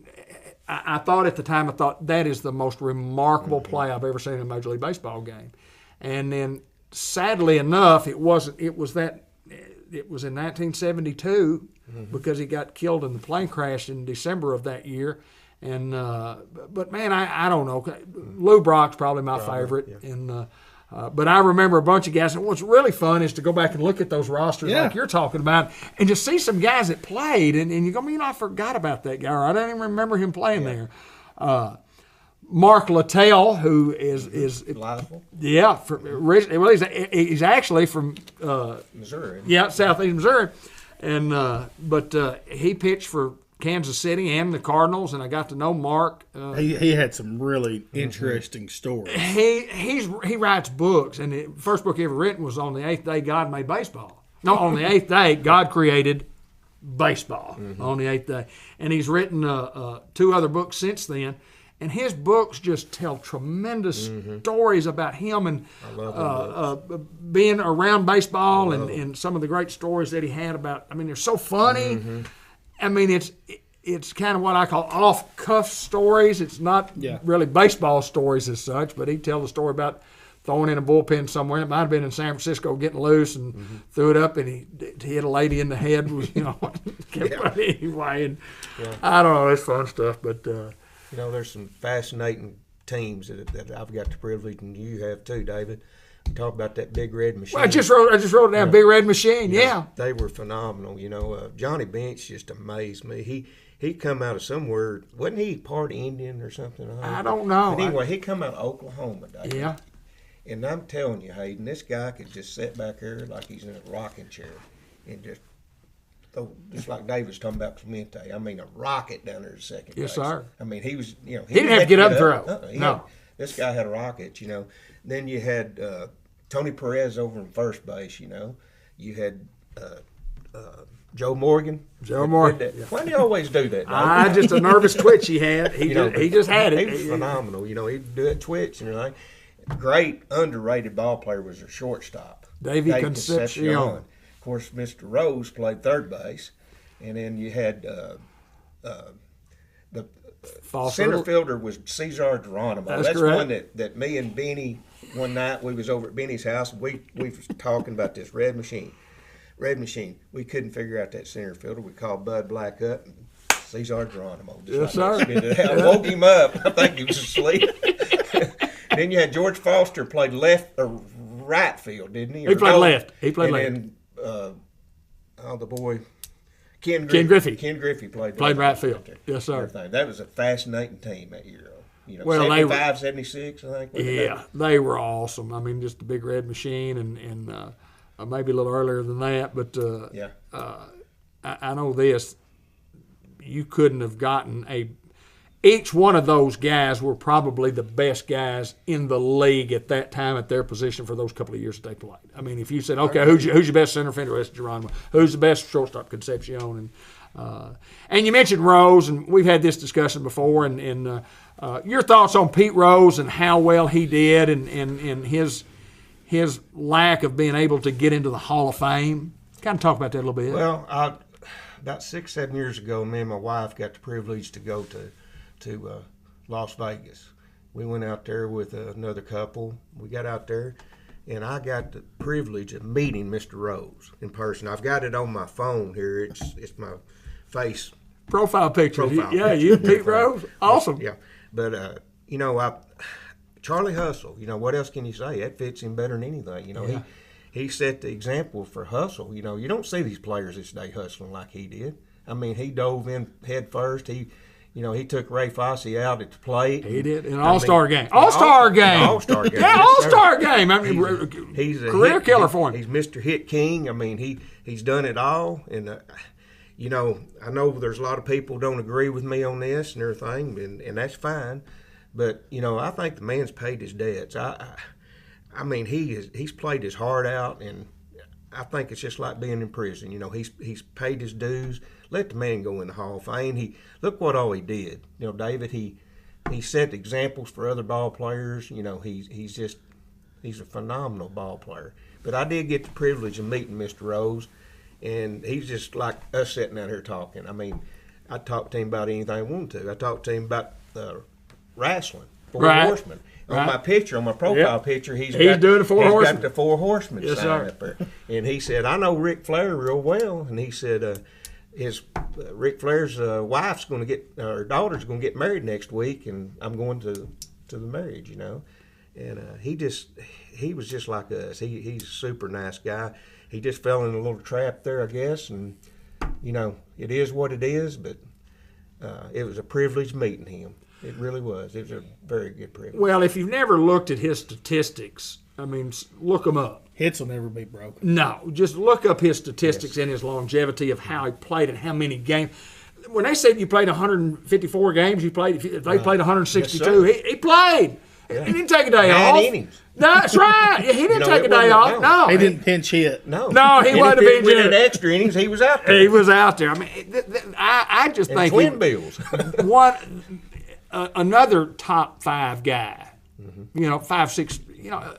I thought at the time, that is the most remarkable play I've ever seen in a Major League Baseball game. And then, sadly enough, it was in 1972 because he got killed in the plane crash in December of that year. And but man, I don't know. Lou Brock's probably my favorite. Yeah. And but I remember a bunch of guys. And what's really fun is to go back and look at those rosters like you're talking about and just see some guys that played. And you go, I forgot about that guy. Or I don't even remember him playing there. Mark Littell, who is Reliable. Yeah. He's actually from Missouri. Yeah, southeast Missouri. And but he pitched for Kansas City and the Cardinals, and I got to know Mark. He had some really interesting stories. He writes books, and the first book he ever written was on the 8th day God made baseball. No, on the 8th day God created baseball on the 8th day, and he's written 2 other books since then. And his books just tell tremendous stories about him and being around baseball and some of the great stories that he had about. I mean, they're so funny. I mean, it's kind of what I call off-cuff stories. It's not really baseball stories as such, but he'd tell the story about throwing in a bullpen somewhere. It might have been in San Francisco, getting loose and threw it up, and he hit a lady in the head. Anyway, and I don't know, it's fun stuff. But there's some fascinating teams that I've got the privilege, and you have too, David. Talk about that Big Red Machine. Well, I just wrote it down. Big Red Machine. They were phenomenal. Johnny Bench just amazed me. He come out of somewhere. Wasn't he part Indian or something? I don't know. But anyway, he come out of Oklahoma, David. Yeah. And I'm telling you, Hayden, this guy could just sit back here like he's in a rocking chair and just like Dave was talking about Clemente. I mean, a rocket down there at second base. Yes, sir. I mean, he was, he didn't have to get up and throw. No. This guy had a rocket, Then you had Tony Perez over in first base, You had Joe Morgan. Why do you always do that? Just a nervous twitch he had. He just had it. He was phenomenal. He'd do it twitch and everything. Great underrated ball player was a shortstop. Davey Concepcion. Of course, Mr. Rose played third base. And then you had the center fielder was Cesar Geronimo. That's correct. One that me and Benny, one night we was over at Benny's house. We was talking about this Red Machine. We couldn't figure out that center fielder. We called Bud Black up and Cesar Geronimo. Yes, sir. I woke him up. I think he was asleep. Then you had George Foster played left or right field, didn't he? He played left. He played left. And then, the boy, Ken Griffey. Ken Griffey played right field. Yes, sir. That was a fascinating team that year. Well, 75, 76, I think. Yeah, they were awesome. I mean, just the Big Red Machine and maybe a little earlier than that. But I know this. You couldn't have gotten each one of those guys were probably the best guys in the league at that time at their position for those couple of years that they played. I mean, if you said, okay, who's your best center fielder? It's Geronimo. Who's the best shortstop? Concepcion. And you mentioned Rose, and we've had this discussion before. And your thoughts on Pete Rose and how well he did, and his lack of being able to get into the Hall of Fame. Kind of talk about that a little bit. Well, about 6-7 years ago, me and my wife got the privilege to go to Las Vegas. We went out there with another couple. We got out there, and I got the privilege of meeting Mr. Rose in person. I've got it on my phone here. It's my face profile picture. You Pete Rose, awesome. Yeah, but Charlie Hustle. What else can you say? That fits him better than anything. He set the example for hustle. You don't see these players this day hustling like he did. I mean, he dove in head first. He took Ray Fosse out at the plate. He did in an All-Star game. All-Star game. All-Star game. Yeah, All-Star game. I mean, he's a career killer for him. He's Mr. Hit King. I mean, he's done it all. And, I know there's a lot of people don't agree with me on this and everything, and that's fine. But, I think the man's paid his debts. I mean, he's played his heart out, and I think it's just like being in prison. He's paid his dues. Let the man go in the Hall of Fame. Look what all he did. David, he set examples for other ball players. He's a phenomenal ball player. But I did get the privilege of meeting Mr. Rose, and he's just like us sitting out here talking. I mean, I talked to him about anything I wanted to. I talked to him about wrestling, Four Horsemen. On my picture, on my profile picture, he's doing the Four Horsemen. Got the Four Horsemen sign up there. And he said, I know Ric Flair real well. And he said, Ric Flair's wife's going to get, her daughter's going to get married next week, and I'm going to the marriage, And he was just like us. He's a super nice guy. He just fell in a little trap there, I guess. And, it is what it is, but it was a privilege meeting him. It really was. It was a very good privilege. Well, if you've never looked at his statistics, I mean, look them up. Hits will never be broken. No, just look up his statistics and his longevity of how he played and how many games. When they said you played 154 games, they played 162. Yes, he played. Yeah. He didn't take a day 9 off. innings. No, that's right. He didn't take a day off. No, he didn't pinch hit. No, he wasn't a pinch hit. Extra innings, he was out there. He was out there. I mean, I just and think twin bills. Another top 5 guy, 5, 6,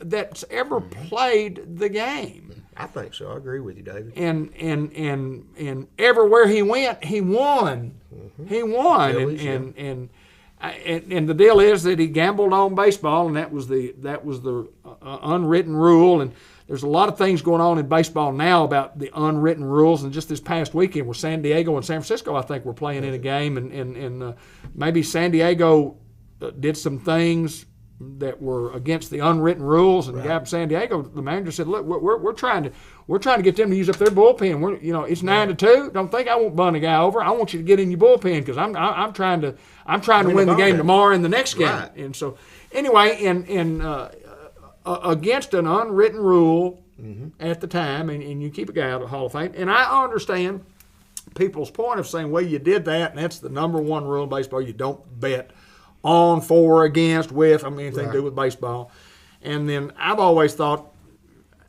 that's ever played the game. I think so. I agree with you, David. And everywhere he went, he won. Mm-hmm. He won, and the deal is that he gambled on baseball, and that was the unwritten rule. And there's a lot of things going on in baseball now about the unwritten rules. And just this past weekend, where San Diego and San Francisco, I think, were playing in a game, and maybe San Diego did some things that were against the unwritten rules. And the guy from San Diego, the manager said, "Look, we're trying to get them to use up their bullpen. It's 9-2. Don't think I won't bun a guy over. I want you to get in your bullpen because I'm trying to win the game tomorrow and the next game." Right. And so, anyway, against an unwritten rule at the time, and you keep a guy out of the Hall of Fame. And I understand people's point of saying, well, you did that, and that's the number one rule in baseball. You don't bet on, for, against, with, anything to do with baseball. And then I've always thought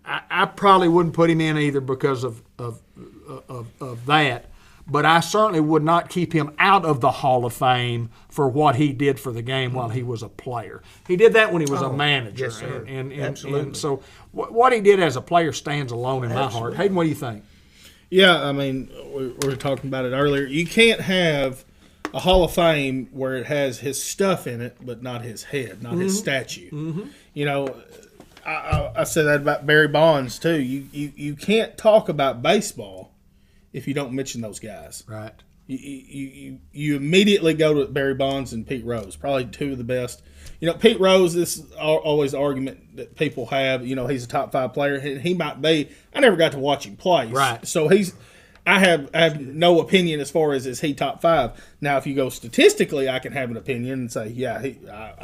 I probably wouldn't put him in either because of that. But I certainly would not keep him out of the Hall of Fame for what he did for the game while he was a player. He did that when he was a manager. Yes, sir. Absolutely. And so what he did as a player stands alone in my heart. Hayden, what do you think? Yeah, we were talking about it earlier. You can't have a Hall of Fame where it has his stuff in it, but not his head, not his statue. Mm-hmm. I said that about Barry Bonds too. You can't talk about baseball if you don't mention those guys. Right. you immediately go to Barry Bonds and Pete Rose, probably two of the best. Pete Rose, this is always the argument that people have. He's a top 5 player. He might be. I never got to watch him play. Right. So I have no opinion as far as is he top 5. Now, if you go statistically, I can have an opinion and say, yeah,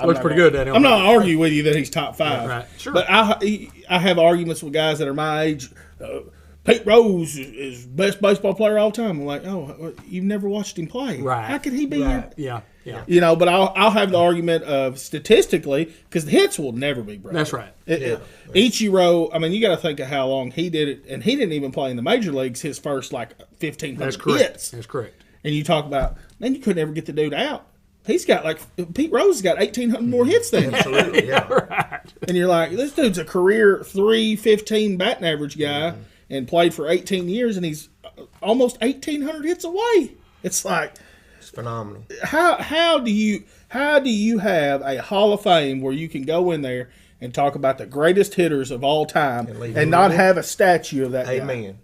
looks pretty good. I'm not arguing with you that he's top 5. Right. Sure. But I have arguments with guys that are my age. Pete Rose is best baseball player all time. I'm like, oh, you've never watched him play. Right. How could he be your... Yeah. But I'll have the argument of statistically, because the hits will never be broken. That's right. Ichiro, I mean, you got to think of how long he did it, and he didn't even play in the major leagues his first 1,500 hits. That's correct. And you talk about, man, you could never get the dude out. He's got Pete Rose has got 1,800 more hits than him. Absolutely, yeah. Right. And you're like, this dude's a career .315 batting average guy and played for 18 years, and he's almost 1,800 hits away. It's like, it's phenomenal. How do you have a Hall of Fame where you can go in there and talk about the greatest hitters of all time and not have a statue of that guy? Amen.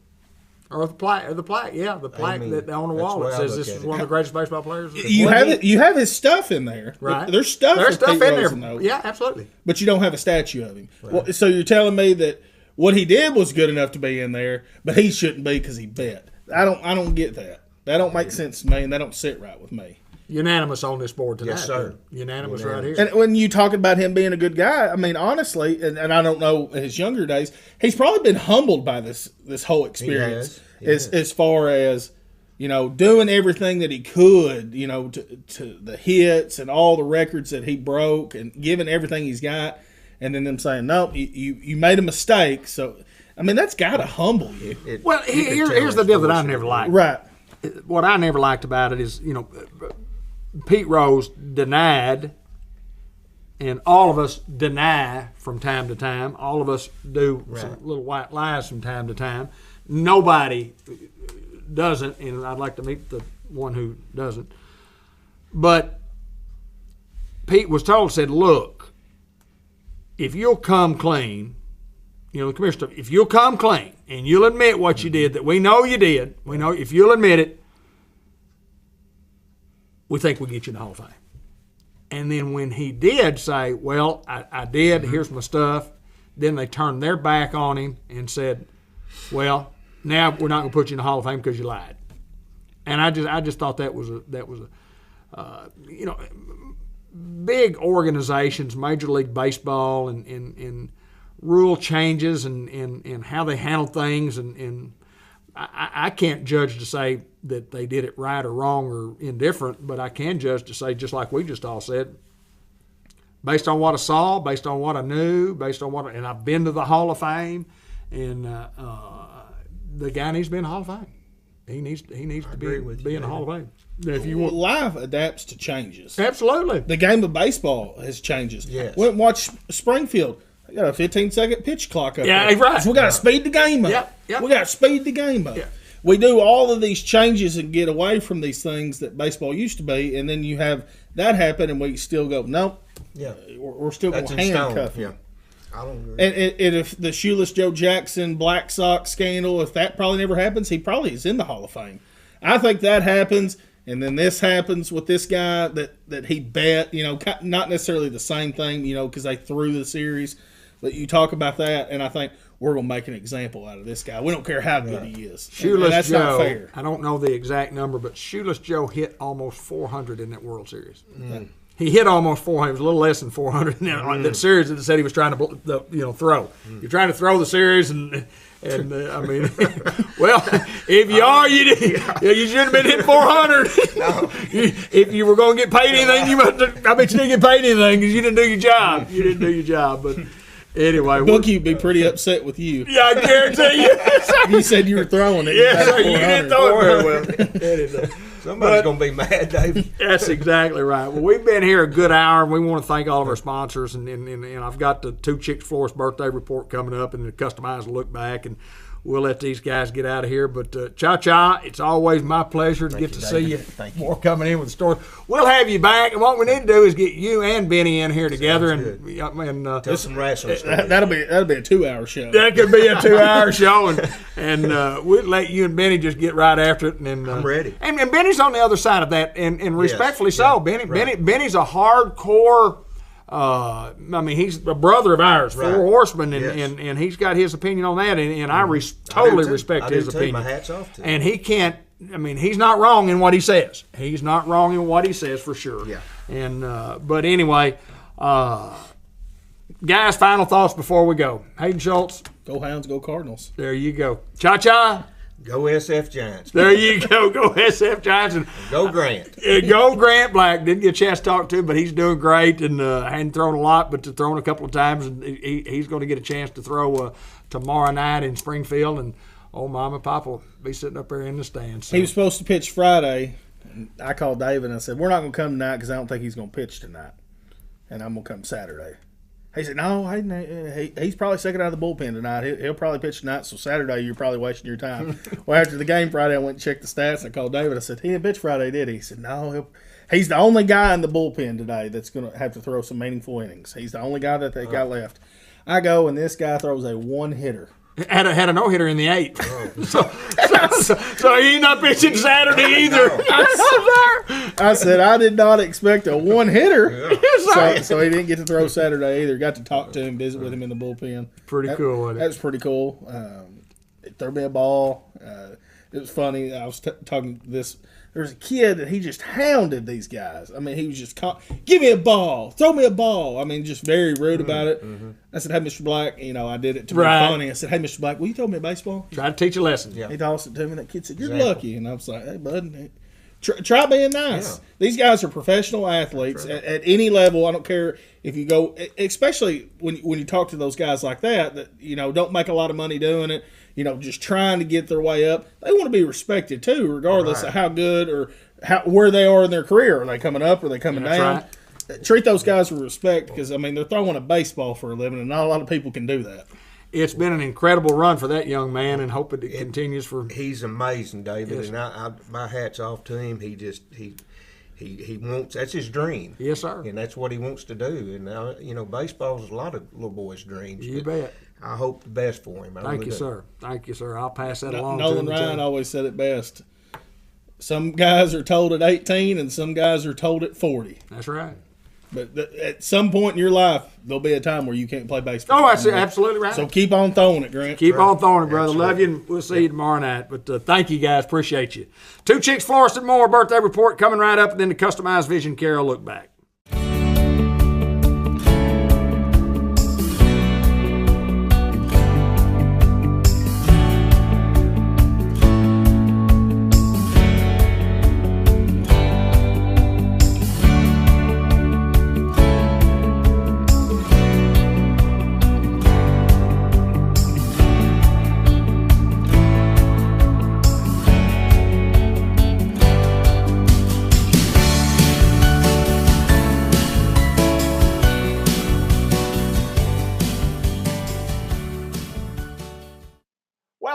Or the plaque, the plaque that on the wall that says this is one of the greatest baseball players. You have his stuff in there. Right. There's stuff in there. Those, yeah, absolutely. But you don't have a statue of him. Right. Well, so you're telling me that what he did was good enough to be in there, but he shouldn't be because he bet. I don't get that. That don't make sense to me, and that don't sit right with me. Unanimous on this board tonight. Yes, sir. Unanimous right here. And when you talk about him being a good guy, I mean, honestly, and I don't know in his younger days, he's probably been humbled by this whole experience. As far as, doing everything that he could, to the hits and all the records that he broke and giving everything he's got, and then them saying, no, you made a mistake. So, I mean, that's got to humble you. Here's the deal that I never liked. Right. What I never liked about it is, Pete Rose denied, and all of us deny from time to time. All of us do some little white lies from time to time. Nobody doesn't, and I'd like to meet the one who doesn't. But Pete was said, look, if you'll come clean, the commissioner, if you'll come clean and you'll admit what you did, that we know you did, we know if you'll admit it, we think we'll get you in the Hall of Fame. And then when he did say, well, I did, here's my stuff, then they turned their back on him and said, well, now we're not going to put you in the Hall of Fame because you lied. And I just thought that was big organizations, Major League Baseball, and rule changes and how they handle things, and I can't judge to say that they did it right or wrong or indifferent, but I can judge to say, just like we just all said, based on what I saw, based on what I knew, and I've been to the Hall of Fame, and the guy needs to be in the Hall of Fame. He needs to be in the Hall of Fame. If you want, life adapts to changes. Absolutely. The game of baseball has changes. Yes. Went and watched Springfield. They got a 15-second pitch clock up there. Yeah, right. So we got to speed the game up. Yep. We got to speed the game up. Yeah. We do all of these changes and get away from these things that baseball used to be, and then you have that happen, and we still go, nope. Yeah. We're still going to handcuff you. Yeah. I don't agree. And if the Shoeless Joe Jackson Black Sox scandal, if that probably never happens, he probably is in the Hall of Fame. I think that happens, and then this happens with this guy that he bet, not necessarily the same thing, because they threw the series. But you talk about that, and I think we're going to make an example out of this guy. We don't care how good he is. Shoeless that's Joe, not fair. I don't know the exact number, but Shoeless Joe hit almost 400 in that World Series. Mm. He hit almost 400. It was a little less than 400 in that series that said he was trying to throw. You're trying to throw the series, and I mean, well, if you are, you should have been hitting 400. No. If you were going to get paid anything, I bet you didn't get paid anything because you didn't do your job. You didn't do your job, but. Anyway, Bookie would be pretty upset with you. Yeah, I guarantee you. You said you were throwing it. Yeah, so you didn't throw it very well. Somebody's going to be mad, Dave. That's exactly right. Well, we've been here a good hour, and we want to thank all of our sponsors. And I've got the Two Chicks Florist birthday report coming up and the customized look back. And we'll let these guys get out of here. But Cha-Cha, it's always my pleasure to get to see you. Thank you. More coming in with the story. We'll have you back, and what we need to do is get you and Benny in here together. Tell some wrestling stories. That'll be a 2-hour show. That could be a 2-hour show, and we'll let you and Benny just get right after it. And I'm ready. And Benny's on the other side of that, and respectfully so. Right. Benny's a hardcore. He's a brother of ours, Right. Four Horsemen, Yes. and he's got his opinion on that, and I totally too. respect I do his too. opinion. My hat's off to him. And he can't. He's not wrong in what he says. He's not wrong in what he says for sure. Yeah. And but anyway, guys, final thoughts before we go. Hayden Schultz, Go Hounds, go Cardinals. there you go. Cha-Cha, Go SF Giants. there you go. Go SF Giants and Go Grant. go Grant Black. Didn't get a chance to talk to him, but he's doing great and hadn't thrown a lot, but thrown a couple of times, and he's going to get a chance to throw tomorrow night in Springfield, and old Mama and Papa will be sitting up there in the stands. So. He was supposed to pitch Friday. And I called David and I said, we're not going to come tonight because I don't think he's going to pitch tonight. And I'm going to come Saturday. He said, no, he's probably second out of the bullpen tonight. He'll probably pitch tonight, so Saturday you're probably wasting your time. Well, after the game Friday, I went and checked the stats. I called David. I said, he didn't pitch Friday, did he? He said, no. He's the only guy in the bullpen today that's going to have to throw some meaningful innings. He's the only guy that they got left. I go, and this guy throws a one-hitter. Had a no-hitter in the 8th. Oh. so he's not pitching Saturday either. I said, I did not expect a one-hitter. Yeah. So he didn't get to throw Saturday either. Got to talk to him, visit with him in the bullpen. Pretty cool, wasn't it? That was pretty cool. It threw me a ball. It was funny. I was talking to this. There was a kid that he just hounded these guys. He was just, give me a ball. Throw me a ball. Just very rude about it. Mm-hmm. I said, hey, Mr. Black, I did it to be funny. I said, hey, Mr. Black, will you throw me a baseball? Try to teach a lesson. Yeah. He tossed it to me. That kid said, you're lucky. And I was like, hey, bud, try being nice. Yeah. These guys are professional athletes at any level. I don't care if you go, especially when you talk to those guys like that don't make a lot of money doing it. Just trying to get their way up. They want to be respected too, regardless of how good or where they are in their career. Are they coming up? Are they coming down? Right. Treat those guys with respect because they're throwing a baseball for a living, and not a lot of people can do that. It's been an incredible run for that young man, and hope it continues for. He's amazing, David, yes. And my hat's off to him. He wants, that's his dream. Yes, sir. And that's what he wants to do. And now, baseball is a lot of little boys' dreams. You bet. I hope the best for him. Thank you, sir. Thank you, sir. I'll pass that along Nolan to him. Ryan always said it best. Some guys are told at 18 and some guys are told at 40. That's right. But at some point in your life, there'll be a time where you can't play baseball. Oh, that's absolutely right. So keep on throwing it, Grant. Keep on throwing it, brother. Absolutely. Love you, and we'll see you tomorrow night. But thank you, guys. Appreciate you. Two Chicks, Florist, and more. Birthday report coming right up, and then the customized Vision Carol look back.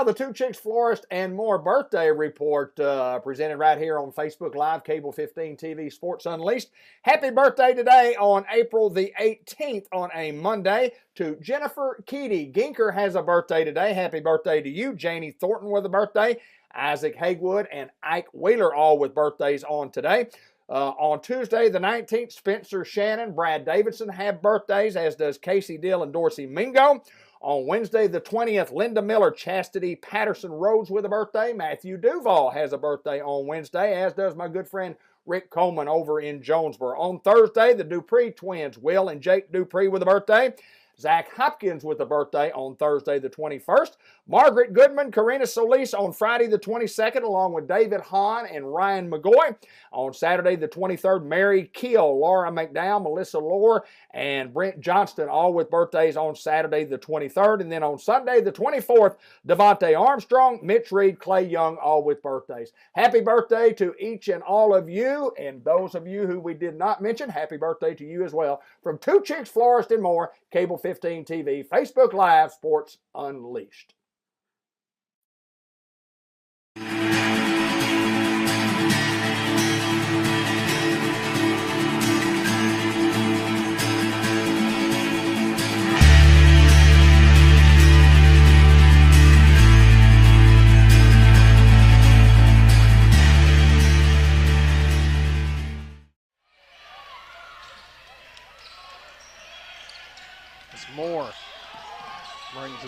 The Two Chicks Florist and More birthday report presented right here on Facebook Live, Cable 15 TV Sports Unleashed. Happy birthday today on April the 18th on a Monday to Jennifer Keedy. Ginker has a birthday today. Happy birthday to you. Janie Thornton with a birthday. Isaac Haywood and Ike Wheeler all with birthdays on today. On Tuesday the 19th, Spencer Shannon, Brad Davidson have birthdays, as does Casey Dill and Dorsey Mingo. On Wednesday, the 20th, Linda Miller, Chastity Patterson Rhodes with a birthday. Matthew Duval has a birthday on Wednesday, as does my good friend Rick Coleman over in Jonesboro. On Thursday, the Dupree twins, Will and Jake Dupree with a birthday. Zach Hopkins with a birthday on Thursday the 21st. Margaret Goodman, Karina Solis on Friday the 22nd, along with David Hahn and Ryan McGoy. On Saturday the 23rd, Mary Keel, Laura McDowell, Melissa Lohr, and Brent Johnston, all with birthdays on Saturday the 23rd. And then on Sunday the 24th, Devontae Armstrong, Mitch Reed, Clay Young, all with birthdays. Happy birthday to each and all of you, and those of you who we did not mention, happy birthday to you as well. From Two Chicks, Florist, and More, Cable 15 TV, Facebook Live, Sports Unleashed.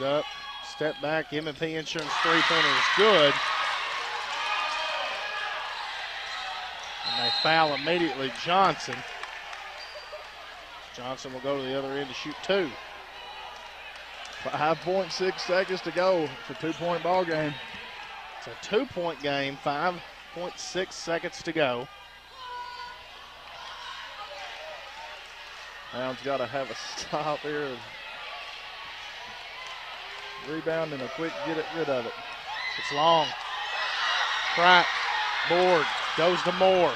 up. Step back. M&P Insurance three-pointer is good. And they foul immediately Johnson. Johnson will go to the other end to shoot 2. 5.6 seconds to go. It's a 2-point ball game. It's a 2-point game. 5.6 seconds to go. Hounds got to have a stop here. Rebound and a quick get it rid of it. It's long. Crack. Board. Goes to Moore.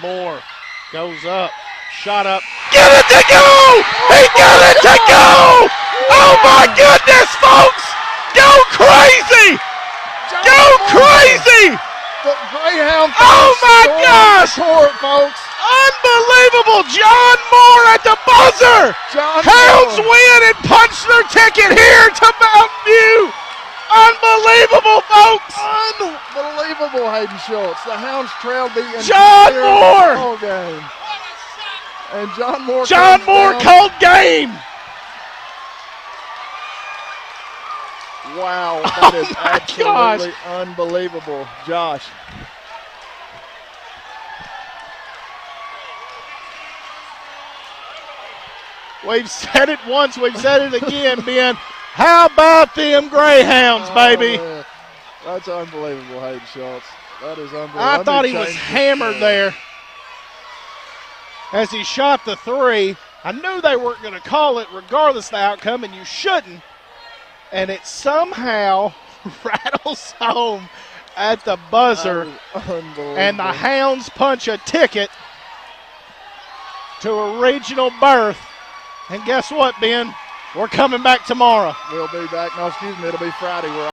Moore goes up. Shot up. Get it to go! He got it to go! Oh my goodness, folks! Go crazy! Go crazy! The Greyhound. Oh my gosh! Court, folks. Unbelievable! John Moore at the buzzer! Hounds win and punch their ticket here to Mountain View! Unbelievable, folks! Unbelievable, Hayden Schultz. The Hounds trailed the John entire Moore! ball game. And John Moore Cold game! Wow, that is my absolutely gosh. unbelievable. Josh. We've said it once, we've said it again, Ben. How about them Greyhounds, baby? Man. That's unbelievable, Hayden Schultz. That is unbelievable. I thought he was hammered there as he shot the 3. I knew they weren't going to call it regardless of the outcome, and you shouldn't. And it somehow rattles home at the buzzer, and the Hounds punch a ticket to a regional berth. And guess what, Ben? We're coming back tomorrow. We'll be back. No, excuse me, it'll be Friday. We're